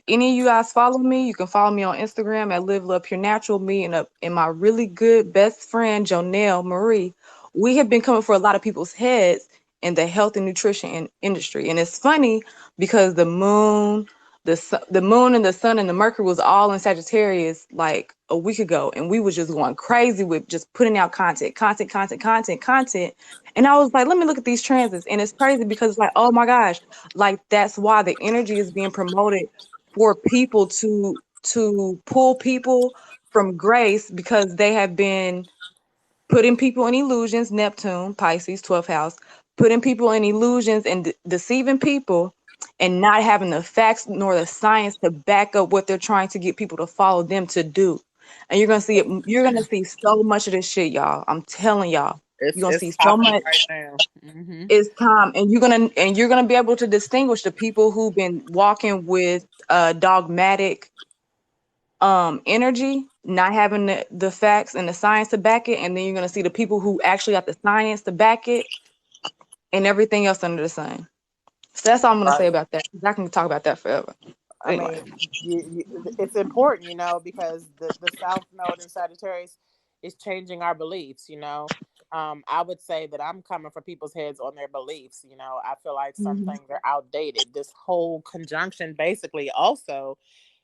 any of you guys follow me, you can follow me on Instagram at Live Love Pure Natural. Me and my really good best friend Jonelle Marie, we have been coming for a lot of people's heads in the health and nutrition industry. And it's funny because the moon and the sun and the Mercury was all in Sagittarius like a week ago, and we was just going crazy with just putting out content. And I was like, let me look at these transits, and it's crazy because it's like, oh my gosh, like that's why the energy is being promoted for people to pull people from grace because they have been putting people in illusions. Neptune, Pisces, 12th house, putting people in illusions and deceiving people and not having the facts nor the science to back up what they're trying to get people to follow them to do. And you're gonna see so much of this shit, y'all. I'm telling y'all. You're gonna see It's so popping much. right now. Mm-hmm. It's time, and you're gonna be able to distinguish the people who've been walking with dogmatic energy, not having the facts and the science to back it, and then you're gonna see the people who actually got the science to back it and everything else under the sun. So that's all I'm gonna say Right. about that. I can talk about that forever. I But anyway. mean, it's important, because the South Node in Sagittarius is changing our beliefs. I would say that I'm coming for people's heads on their beliefs. I feel like some Mhm. things are outdated. This whole conjunction basically also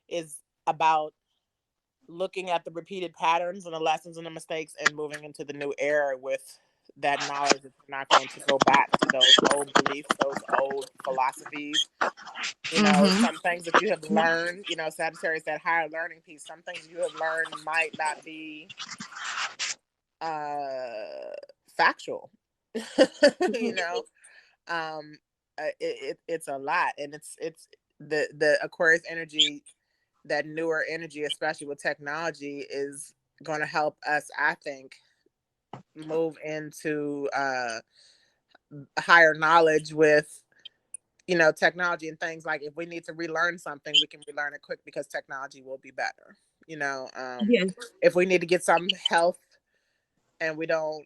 is about looking at the repeated patterns and the lessons and the mistakes and moving into the new era with that knowledge that you're not going to go back to those old beliefs, those old philosophies. Mhm. Some things that you have learned, Sagittarius, that higher learning piece, some things you have learned might not be factual. you know, it's a lot, and it's the Aquarius energy, that newer energy, especially with technology, is going to help us, I think, move into higher knowledge with technology and things. Like if we need to relearn something, we can relearn it quick because technology will be better. Yes. If we need to get some health and we don't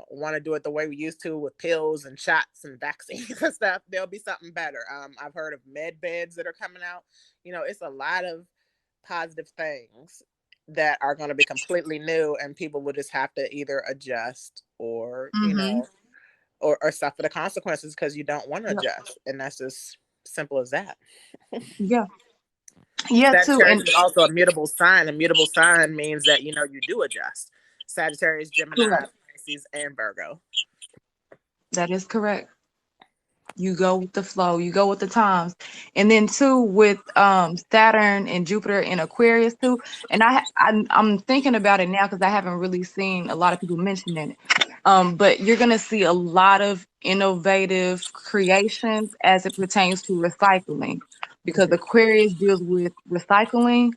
want to do it the way we used to with pills and shots and vaccines and stuff, there'll be something better. I've heard of med beds that are coming out. It's a lot of positive things that are going to be completely new, and people will just have to either adjust or Mhm. or suffer the consequences because you don't want to Yep. adjust, and that's just simple as that. Yeah. Yeah. Too. Sagittarius And is also a mutable sign. A mutable sign means that you do adjust. Sagittarius, Gemini, correct. Pisces, and Virgo. That is correct. You go with the flow. You go with the times. And then too with Saturn and Jupiter in Aquarius too. And I'm thinking about it now because I haven't really seen a lot of people mentioning it. But you're gonna see a lot of innovative creations as it pertains to recycling because Mhm. Aquarius deals with recycling.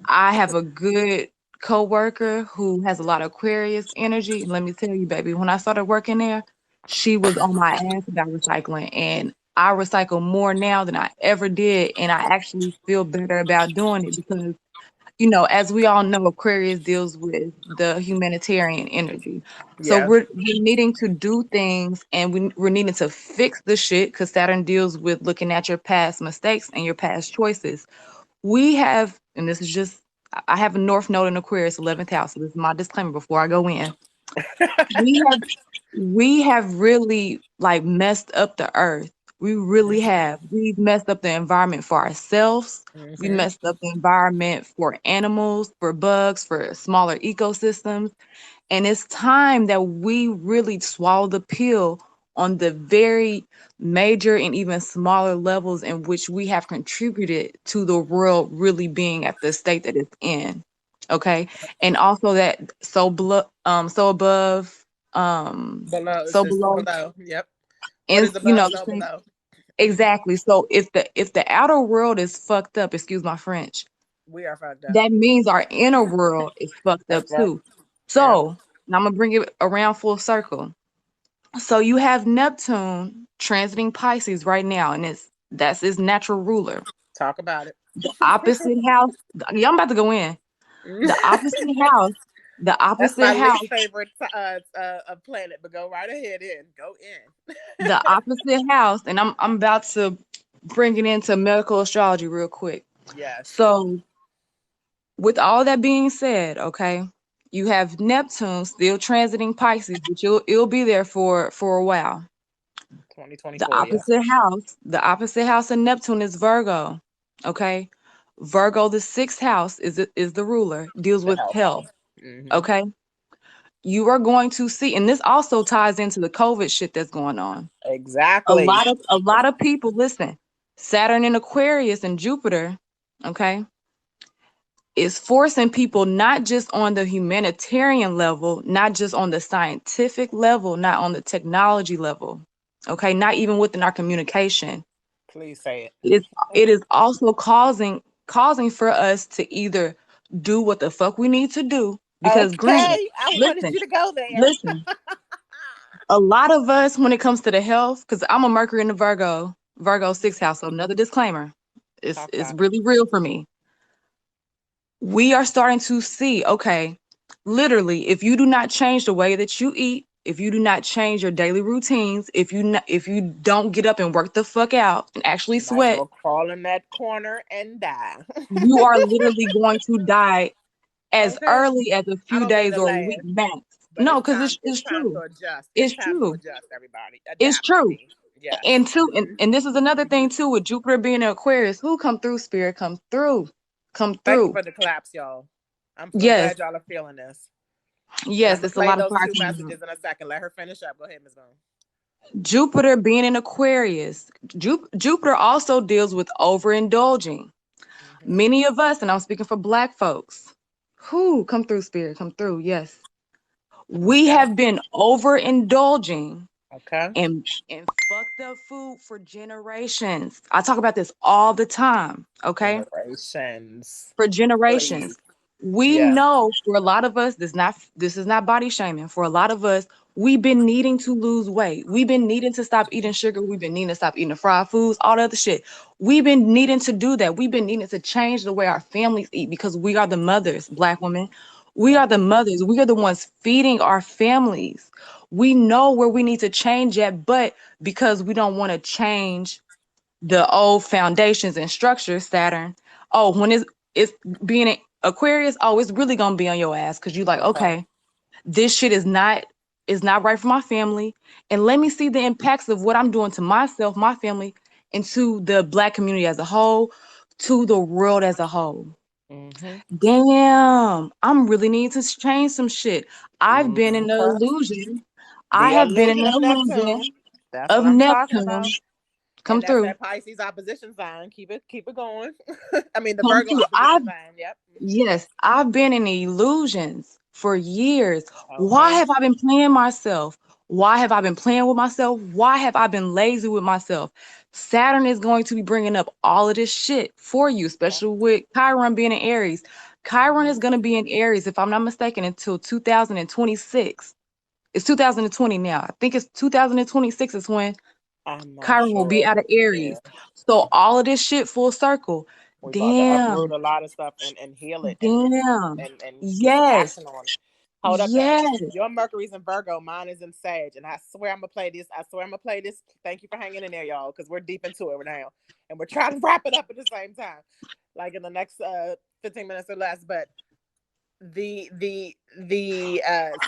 I have a good coworker who has a lot of Aquarius energy. And let me tell you, baby, when I started working there, she was on my ass about recycling. And I recycle more now than I ever did. And I actually feel better about doing it because As we all know, Aquarius deals with the humanitarian energy. So Yeah. we're needing to do things, and we're needing to fix the shit because Saturn deals with looking at your past mistakes and your past choices. We have, and this is just, I have a North Node in Aquarius, 11th house. So this is my disclaimer before I go in. We have we have really like messed up the earth. We really have. We've messed up the environment for ourselves. We Mm-hmm. messed up the environment for animals, for bugs, for smaller ecosystems. And it's time that we really swallow the pill on the very major and even smaller levels in which we have contributed to the world really being at the state that it's in. Okay. And also that so above, Below, it's so just below, below. Yep. What and is above, the so thing, below. exactly. So if the outer world is fucked up, excuse my French, We are fucked up. that means our inner world is fucked up That's right. too. Yep. So now I'm gonna bring it around full circle. So you have Neptune transiting Pisces right now, and that's his natural ruler. Talk about it. The opposite house, yeah, I'm about to go in. The opposite house, the That's opposite my house, least favorite planet, but go right ahead in. Go in. the opposite house, and I'm about to bring it into medical astrology real quick. Yes. So with all that being said, okay, you have Neptune still transiting Pisces, which it'll be there for a while. The 2024, yeah. opposite house, the opposite house of Neptune is Virgo. Okay. Virgo, the sixth house is the ruler, deals The with health health. house. Mm-hmm. Okay. You are going to see, and this also ties into the COVID shit that's going on. A Exactly. lot of a lot of people, listen, Saturn in Aquarius and Jupiter, okay, is forcing people not just on the humanitarian level, not just on the scientific level, not on the technology level, okay, not even within our communication. Please say it. It is also causing for us to either do what the fuck we need to do because granted, Okay. I wanted listen, you to go there. listen, a lot of us when it comes to the health, because I'm a Mercury in the Virgo sixth house, so another disclaimer. It's Talk it's about it. really real for me. We are starting to see, okay, literally, if you do not change the way that you eat, if you do not change your daily routines, if you don't get up and work the fuck out and actually You might as sweat, well crawl in that corner and die. you are literally going to die as Okay. early as a I few don't mean days to or a week laugh, max. but No, it's because time. it's, It's it's time true. to adjust. It's It's time to true. adjust. Everybody, It's adapt. I true. mean, yes. And two, Hmm. and this is another thing too with Jupiter being an Aquarius. Who come through, Spirit? Come through. Come Thank you through. for the claps, y'all. I'm so Yes. glad y'all are feeling this. And I'm Yes, gonna it's a play lot of those fire two coming up. messages in a second. Let her finish up. Go ahead, Ms. Boone. Jupiter being an Aquarius. Jupiter also deals with overindulging. Hmm. Many of us, and I'm speaking for Black folks, who come through, Spirit, come through. Yes. We Okay. have been overindulging Okay. and fucked up food for generations. I talk about this all the time, okay? Generations. For Please. generations. We Yeah. know for a lot of us, this is not body shaming. For a lot of us, we've been needing to lose weight. We've been needing to stop eating sugar. We've been needing to stop eating the fried foods, all the other shit. We've been needing to do that. We've been needing to change the way our families eat because we are the mothers, Black women. We Yep. are the mothers. We are the ones feeding our families. We know where we need to change at, but because we don't want to change the old foundations and structures, Saturn. Oh, when it's being an Aquarius, oh, it's really gonna be on your ass because you like, Okay. okay, this shit is not right for my family. And let me see the impacts of what I'm doing to myself, my family, and to the Black community as a whole, to the world as a whole. Mm-hmm. Damn, I'm really need to change some shit. I've been in the Okay. illusion. I The have been in illusion the of illusion Neptune. That's of what I'm talking Neptune. about. Come And that's through. that Pisces opposition sign. Keep it going. I mean the Come Virgo through. opposition sign. Yep. Yes, I've been in illusions for years. Why Okay. have I been playing myself? Why have I been playing with myself? Why have I been lazy with myself? Saturn is going to be bringing up all of this shit for you, Okay. especially with Chiron being in Aries. Chiron is Hmm. going to be in Aries, if I'm not mistaken, until 2026. It's 2020 now. I think it's 2026 is when I'm not Chiron will be sure. out of Yeah. Aries. So all of this shit full circle. We're about to uproot Damn. a lot of stuff and heal it Damn. and put some Yes. action on it. Hold up though. Yes. Your Mercury's in Virgo, mine is in Sag, and I swear I'm gonna play this. I swear I'm gonna play this. Thank you for hanging in there, y'all, because we're deep into it now, and we're trying to wrap it up at the same time, like in the next 15 minutes or less. But the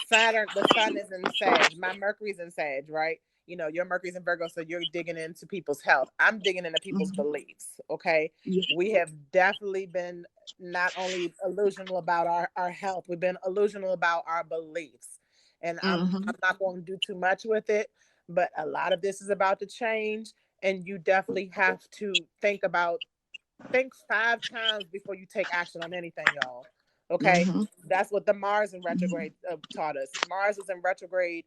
Saturn, the sun is in Sag. My Mercury's in Sag, right? You know, your Mercury's in Virgo, so you're digging into people's health. I'm digging into people's Mhm. beliefs. Okay, Yeah. we have definitely been not only illusional about our health, we've been illusional about our beliefs. And I'm Mhm. not going to do too much with it, but a lot of this is about to change, and you definitely have to think 5 times before you take action on anything, y'all. Okay, Mhm. that's what the Mars in retrograde taught us. Mars was in retrograde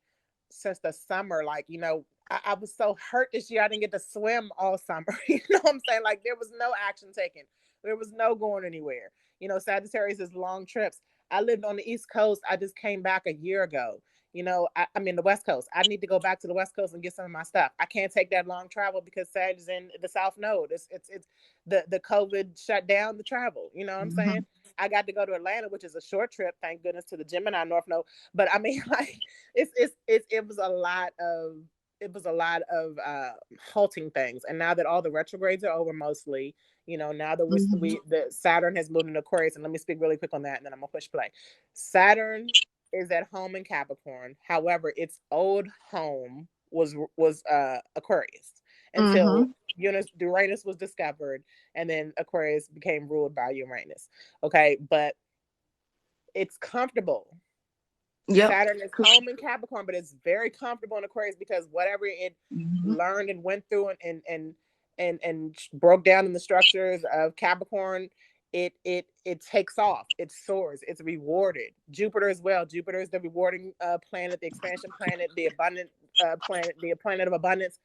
since the summer. Like, you know, I was so hurt this year. I didn't get to swim all summer. You know what I'm saying? Like, there was no action taken. There was no going anywhere. You know, Sagittarius is long trips. I lived on the East Coast. I just came back a year ago. You know, I mean the West Coast. I need to go back to the West Coast and get some of my stuff. I can't take that long travel because Sag is in the South Node. It's the COVID shut down the travel. You know what I'm saying? Mhm. I got to go to Atlanta, which is a short trip, thank goodness, to the Gemini North Node. But I mean, like, it was a lot of halting things. And now that all the retrogrades are over, mostly, you know, now that Mhm. the Saturn has moved into Aquarius, and let me speak really quick on that, and then I'm gonna push play. Saturn is at home in Capricorn. However, its old home was Aquarius until Mhm. Uranus was discovered, and then Aquarius became ruled by Uranus. Okay, but it's comfortable. Yep. Saturn is home in Capricorn, but it's very comfortable in Aquarius because whatever it Mhm. learned and went through and broke down in the structures of Capricorn, it takes off. It soars. It's rewarded. Jupiter as well. Jupiter is the rewarding planet, the expansion planet, the abundant planet, the planet of abundance.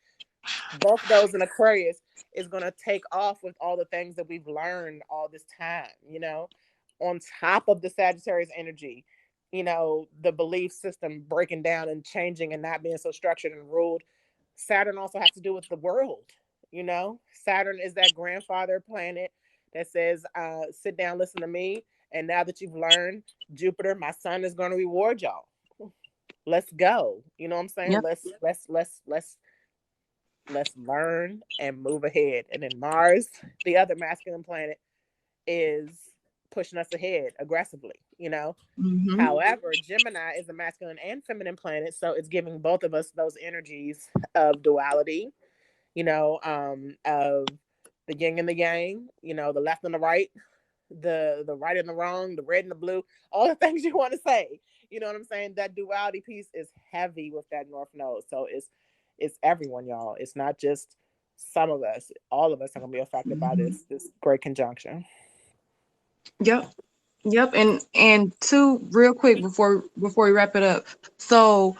Both of those in Aquarius is going to take off with all the things that we've learned all this time, you know, on top of the Sagittarius energy, you know, the belief system breaking down and changing and not being so structured and ruled. Saturn also has to do with the world, you know. Saturn is that grandfather planet that says, sit down, listen to me. And now that you've learned, Jupiter, my son, is going to reward y'all. Let's go. You know what I'm saying? Yep. Let's learn and move ahead. And then Mars, the other masculine planet, is pushing us ahead aggressively, you know. Mhm. However, Gemini is a masculine and feminine planet, so it's giving both of us those energies of duality, you know, of the yin and the yang, you know, the left and the right, the right and the wrong, the red and the blue, all the things you want to say. You know what I'm saying? That duality piece is heavy with that North Node. So it's everyone, y'all. It's not just some of us. All of us are gonna be affected by Mhm. this great conjunction. Yep. Yep. And two, real quick before we wrap it up. So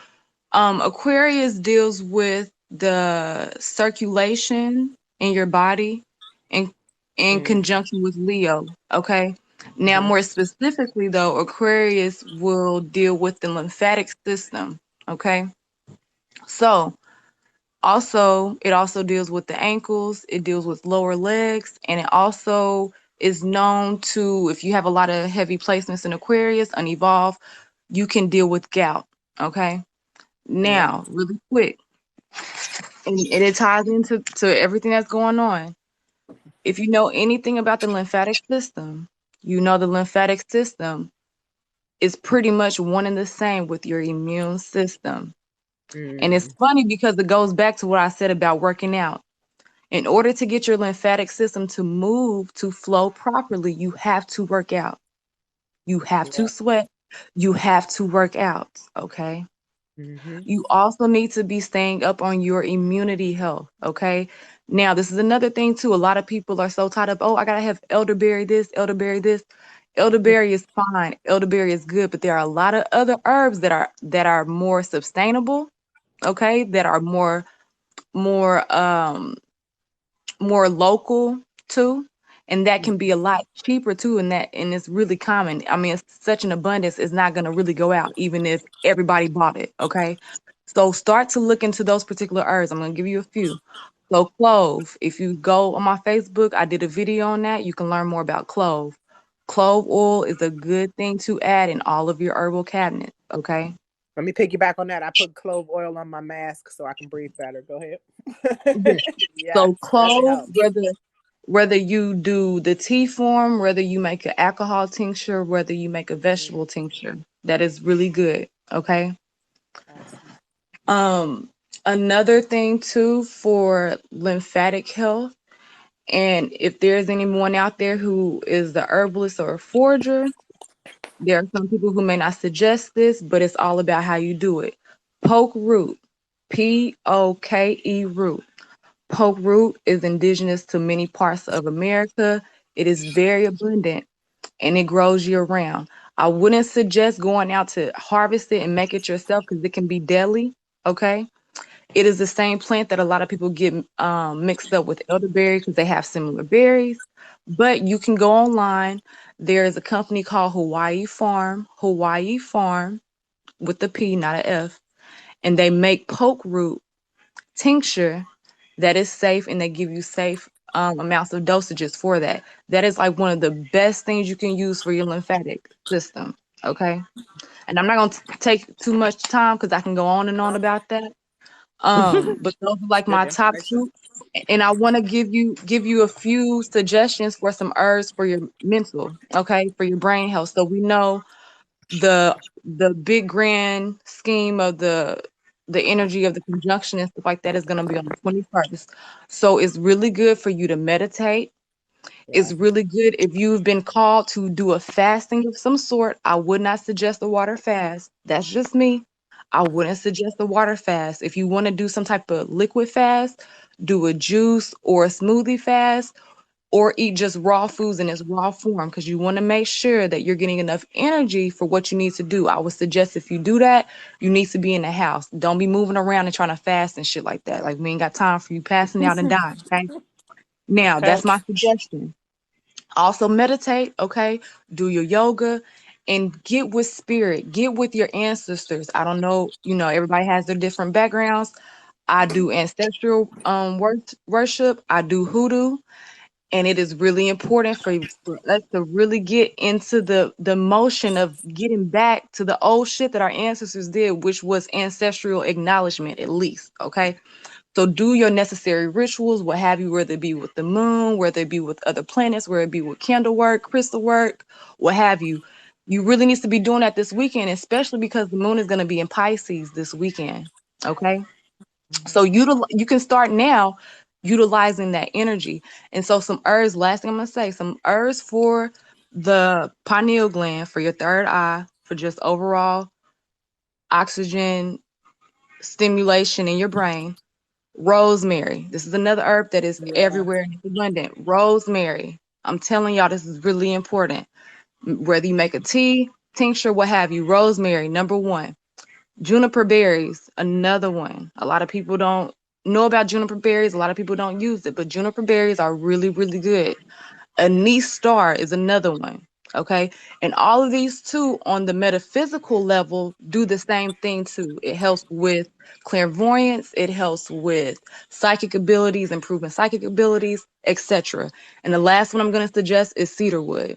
Aquarius deals with the circulation in your body in Mm-hmm. conjunction with Leo. Okay. Now, Mm-hmm. more specifically, though, Aquarius will deal with the lymphatic system. Okay. So, it also deals with the ankles, it deals with lower legs, and it also is known to, if you have a lot of heavy placements in Aquarius, unevolved, you can deal with gout. Okay. Yep. Now, really quick, and it ties into everything that's going on. If you know anything about the lymphatic system, you know the lymphatic system is pretty much one and the same with your immune system. And it's Mm-hmm. funny because it goes back to what I said about working out. In order to get your lymphatic system to move, to flow properly, you have to work out. You have to Yep. sweat. You have to work out. Okay. Mm-hmm. You also need to be staying up on your immunity health. Okay. Now, this is another thing too. A lot of people are so tied up. Oh, I gotta have elderberry this, elderberry this. Elderberry is fine. Elderberry is good, but there are a lot of other herbs that are more sustainable. Okay, that are more more local too, and that can be a lot cheaper too, and it's really common. I mean, it's such an abundance, it's not going to really go out even if everybody bought it. Okay, so start to look into those particular herbs. I'm going to give you a few: So clove, if you go on my Facebook, I did a video on that. You can learn more about clove. Clove oil is a good thing to add in all of your herbal cabinets. Okay. Let me piggyback on that. I put clove oil on my mask so I can breathe better. Go ahead. Yes. Yes, So really clove, helps. whether you do the tea form, whether you make an alcohol tincture, whether you make a Mhm. vegetable tincture, that is really good. Okay. Awesome. Um, Another thing too for lymphatic health, and if there's anyone out there who is the herbalist or a forager, there are some people who may not suggest this, but it's all about how you do it. Poke root, Poke root. Poke root is indigenous to many parts of America. It is very abundant and it grows year round. I wouldn't suggest going out to harvest it and make it yourself because it can be deadly. Okay. It is the same plant that a lot of people get mixed up with elderberry because they have similar berries. But you can go online. There is a company called Hawaii Farm with a P, not a F, and they make poke root tincture that is safe and they give you safe amounts of dosages for that. That is like one of the best things you can use for your lymphatic system. Okay. And I'm not going to take too much time because I can go on and on No, about that. But those are it's like good my top information. two. And I want to give you a few suggestions for some herbs for your mental, okay, for your brain health. So we know the big grand scheme of the energy of the conjunction and stuff like that is going to be on the 21st. So it's really good for you to meditate. It's Yeah. really good if you've been called to do a fasting of some sort. I would not suggest a water fast. That's just me. I wouldn't suggest a water fast. If you want to do some type of liquid fast, do a juice or a smoothie fast or eat just raw foods in its raw form because you want to make sure that you're getting enough energy for what you need to do. I would suggest if you do that, you need to be in the house. Don't be moving around and trying to fast and shit like that. Like we ain't got time for you passing out and dying. Okay. Now Okay. that's my suggestion. Also meditate, okay? Do your yoga and get with spirit, get with your ancestors. I don't know, everybody has their different backgrounds. I do ancestral worship, I do hoodoo, and it is really important for us to really get into the motion of getting back to the old shit that our ancestors did, which was ancestral acknowledgement at least, okay? So do your necessary rituals, what have you, whether it be with the moon, whether it be with other planets, whether it be with candle work, crystal work, what have you. You really need to be doing that this weekend, especially because the moon is going to be in Pisces this weekend. Okay. Mhm. So you can start now utilizing that energy. And so some herbs, last thing I'm going to say, some herbs for the pineal gland, for your third eye, for just overall oxygen stimulation in your brain. Rosemary. This is another herb that is Yeah. everywhere and it's abundant. Rosemary. I'm telling y'all, this is really important. Whether you make a tea, tincture, what have you, rosemary, number one. Juniper berries, another one. A lot of people don't know about juniper berries. A lot of people don't use it, but juniper berries are really, really good. Anise star is another one. Okay. And all of these two on the metaphysical level do the same thing too. It helps with clairvoyance, it helps with psychic abilities, improving psychic abilities, etc. And the last one I'm going to suggest is cedarwood.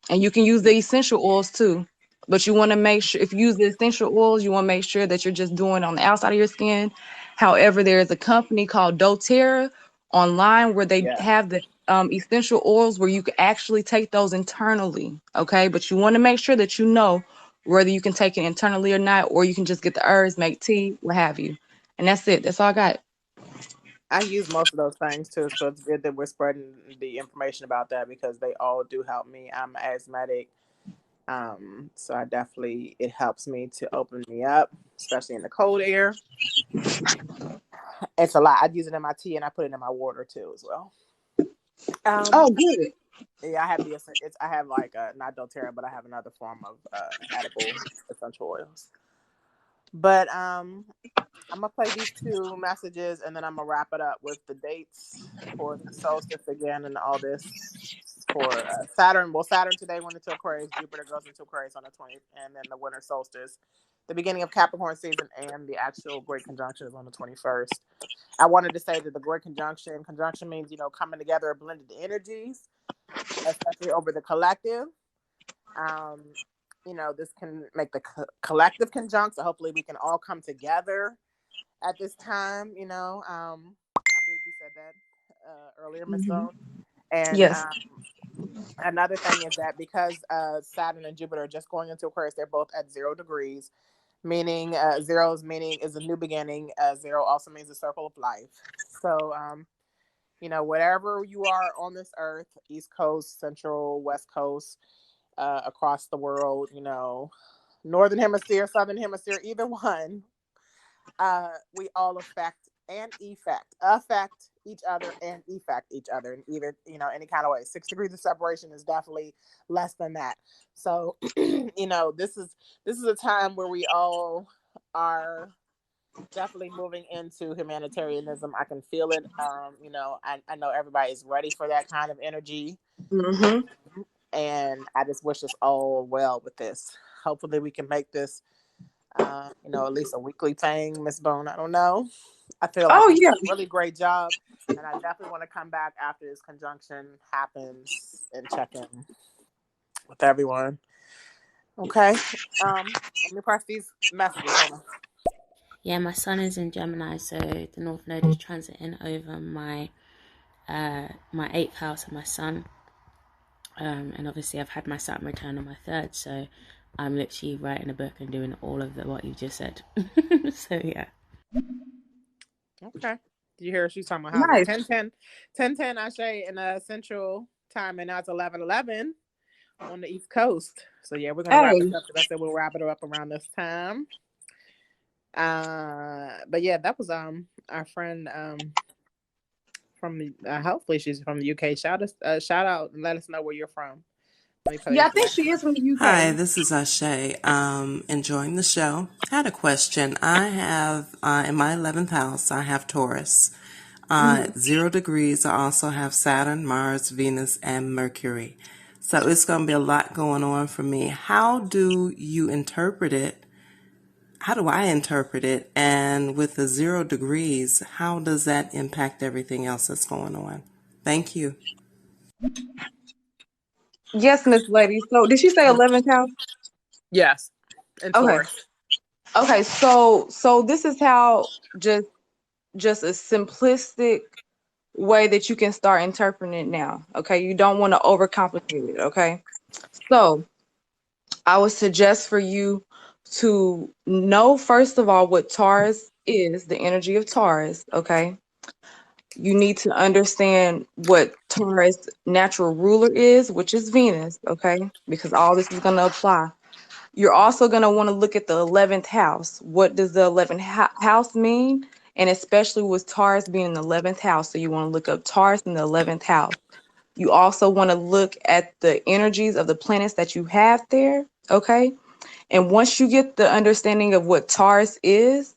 And you can use the essential oils too. But you want to make sure if you use the essential oils, you want to make sure that you're just doing on the outside of your skin. However, there is a company called doTERRA online where they Yeah. have the essential oils where you can actually take those internally. Okay. But you want to make sure that you know whether you can take it internally or not, or you can just get the herbs, make tea, what have you. And that's it. That's all I got. I use most of those things too, so it's good that we're spreading the information about that because they all do help me. I'm asthmatic, so I definitely it helps me to open me up, especially in the cold air. It's a lot. I use it in my tea and I put it in my water too as well. Um, Oh, good. yeah, I have I have like not doTERRA, but I have another form of edible essential oils. But I'm gonna play these two messages and then I'm gonna wrap it up with the dates for the solstice again and all this for Saturn. Well, Saturn today went into Aquarius. Jupiter goes into Aquarius on the 20th, and then the winter solstice, the beginning of Capricorn season, and the actual great conjunction is on the 21st. I wanted to say that the word conjunction means, coming together of blended energies, especially over the collective. Um, this can make the collective conjunct. So hopefully we can all come together at this time. I believe you said that earlier, Miss Mm-hmm. Bone. And Yes. another thing is that because Saturn and Jupiter are just going into Aquarius, they're both at 0 degrees, meaning zero's meaning is a new beginning. Zero also means a circle of life. So, whatever you are on this earth, East Coast, Central, West Coast, across the world, Northern Hemisphere, Southern Hemisphere, either one, we all affect each other and effect each other in either, any kind of way. 6 degrees of separation is definitely less than that. So, this is a time where we all are definitely moving into humanitarianism. I can feel it. I know everybody is ready for that kind of energy. Mm-hmm. And I just wish us all well with this. Hopefully we can make this at least a weekly thing, Miss Bone. I don't know. I feel like Oh we did yeah. a really great job, and I definitely want to come back after this conjunction happens and check in with everyone. Okay. Let me press these messages. Hold on. Yeah, my sun is in Gemini, so the North Node is transiting over my 8th house of my sun. And obviously I've had my Saturn return on my 3rd, so I'm literally writing a book and doing all of what you just said. So yeah. Okay. Did you hear she's talking about Nice. 10:10 Ashe in Central Time, and now it's 11:11 on the East Coast. So yeah, we're gonna wrap Hey. this up. I said we'll wrap it up around this time. But yeah, that was our friend from the hopefully she's from the UK. Shout out and let us know where you're from. Let me post Yeah, I think that. she is from the Hi, UK. this is Ashe. Enjoying the show. I had a question. I have, in my 11th house, I have Taurus. Mm-hmm. 0 degrees, I also have Saturn, Mars, Venus, and Mercury. So it's going to be a lot going on for me. How do you interpret it? How do I interpret it? And with the 0 degrees, how does that impact everything else that's going on? Thank you. Yes, Miss Lady. So did she say 11th house? Yes, and Okay. Taurus. Okay. So this is how just a simplistic way that you can start interpreting it now. Okay. You don't want to overcomplicate it. Okay. So I would suggest for you to know, first of all, what Taurus is, the energy of Taurus. Okay. You need to understand what Taurus natural ruler is, which is Venus. Okay. Because all this is going to apply. You're also going to want to look at the 11th house. What does the 11th house mean? And especially with Taurus being in the 11th house. So you want to look up Taurus in the 11th house. You also want to look at the energies of the planets that you have there. Okay. And once you get the understanding of what Taurus is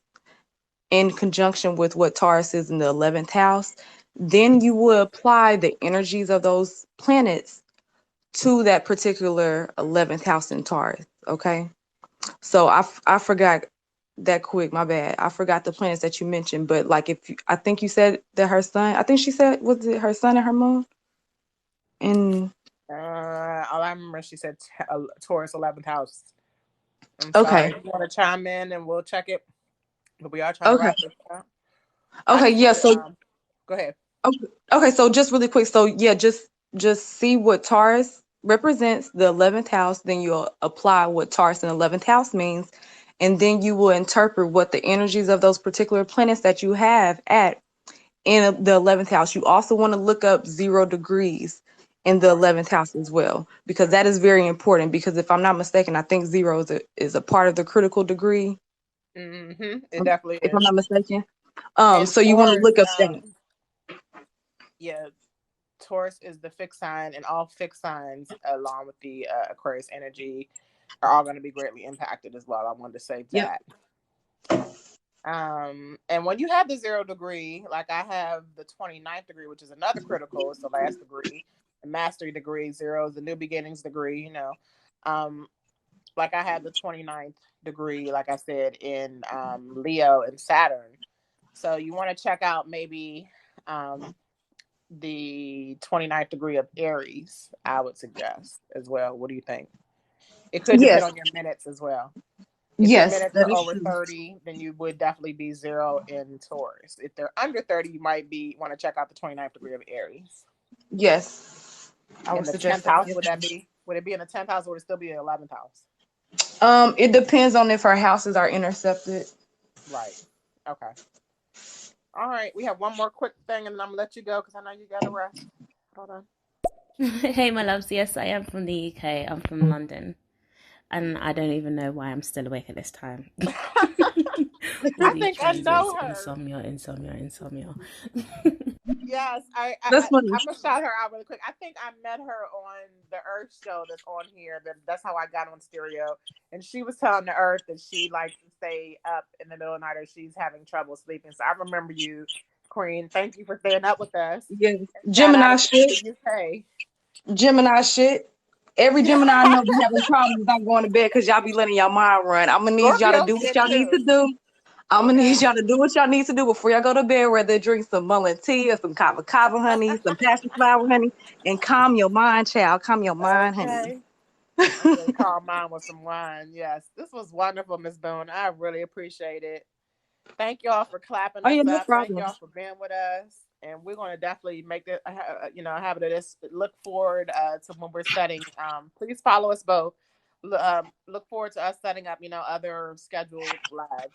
in conjunction with what Taurus is in the 11th house, then you will apply the energies of those planets to that particular 11th house in Taurus. Okay. So I forgot that quick. My bad. I forgot the planets that you mentioned. But like, I think you said that her son. I think she said, was it her sun and her moon? And All I remember she said Taurus 11th house. I'm sorry. okay, If you want to chime in and we'll check it, but we are trying to okay, wrap this up. I okay. just Yeah. want So to go ahead. okay, okay. So just really quick. So yeah, just see what Taurus represents, the 11th house. Then you'll apply what Taurus in the 11th house means, and then you will interpret what the energies of those particular planets that you have at in the 11th house. You also want to look up 0 degrees in the 11th house as well, because that is very important. Because if I'm not mistaken, I think 0 is a part of the critical degree, It definitely if I'm is. not mistaken. And So you want to Taurus, look up that. yeah, Taurus is the fixed sign, and all fixed signs, along with the Aquarius energy, are all going to be greatly impacted as well. I wanted to say Yep. that. And when you have the 0 degree, like I have the 29th degree, which is another critical, it's the last degree, the mastery degree. 0 is the new beginnings degree, like I have the 29th degree, like I said, in Leo and Saturn. So you want to check out maybe the 29th degree of Aries, I would suggest as well. What do you think? It could depend Yes, on your minutes as well. If your yes, minutes that are is over true. 30, then you would definitely be 0 in Taurus. If they're under 30, you might want to check out the 29th degree of Aries. Yes, I In would the suggest 10th that. house, Yes. would it be in the 10th house or would it still be in the 11th house? It depends on if our houses are intercepted. Right. Okay. All right. We have one more quick thing and then I'm going to let you go because I know you got to rest. Hold on. Hey, my loves. Yes, I am from the UK. I'm from London. And I don't even know why I'm still awake at this time. All I these think I transits, know her. insomnia. Yes, That's funny. I'm gonna shout her out really quick. I think I met her on the Earth show that's on here. That's how I got on stereo. And she was telling the Earth that she likes to stay up in the middle of the night or she's having trouble sleeping. So I remember you, Queen. Thank you for staying up with us. Yes, And shout out Gemini again shit. to the UK. Gemini shit. Every Gemini I know be having problems without going to bed because y'all be letting y'all mind run. I'm gonna need y'all to Scorpio do what shit y'all need to too. do. I'm gonna Okay. need y'all to do what y'all need to do before y'all go to bed, whether drink some mullein tea or some kava kava honey, some passion flower honey, and calm your mind, child. Calm your mind, honey. Okay. I'm gonna calm mine with some wine. Yes. This was wonderful, Miss Boone. I really appreciate it. Thank y'all for clapping Oh yeah, us no up. Thank problem. y'all for being with us, and we're going to definitely make it. Have it. This look forward to when we're setting. Please follow us both. Look forward to us setting up. Other scheduled lives.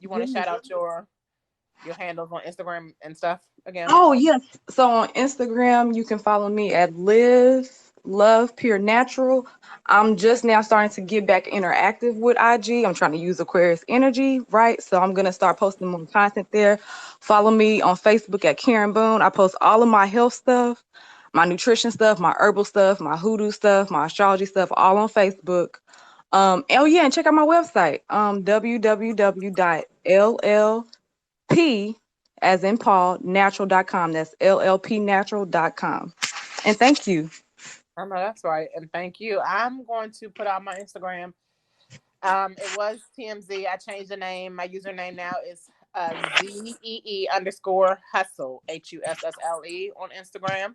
You want to Yes. shout out your handles on Instagram and stuff again? Oh yes. So on Instagram, you can follow me at Live Love Pure Natural. I'm just now starting to get back interactive with IG. I'm trying to use Aquarius energy, right? So I'm gonna start posting more content there. Follow me on Facebook at Karen Boone. I post all of my health stuff, my nutrition stuff, my herbal stuff, my hoodoo stuff, my astrology stuff, all on Facebook. Oh yeah, and check out my website, www.ll P as in Paul natural.com. That's llpnatural.com. And thank you. I know that's right, and thank you. I'm going to put out my Instagram. It was TeaEmZee. I changed the name. My username now is ZEE_hustle HUSSLE on Instagram.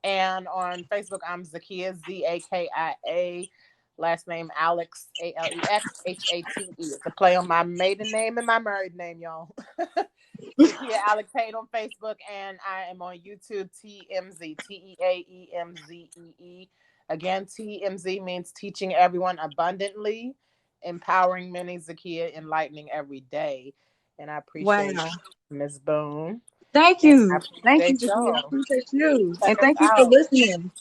And on Facebook, I'm Zakia ZAKIA. Last name Alex ALEXHATE. It's a play on my maiden name and my married name, y'all. Zakia Alex Tate on Facebook, and I am on YouTube. TeaEmZee TeaEmZee. Again, TeaEmZee means teaching everyone abundantly, empowering many. Zakia, enlightening every day. And I appreciate Wow. Ms. Boone, Thank and I you. Thank you, appreciate Zakia. I y'all. appreciate you. Check And us thank you for out. listening.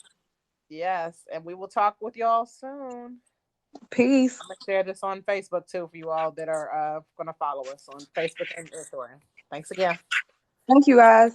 Yes, and we will talk with y'all soon. Peace. I'm gonna share this on Facebook too for you all that are gonna follow us on Facebook and Instagram. Thanks again. Thank you guys.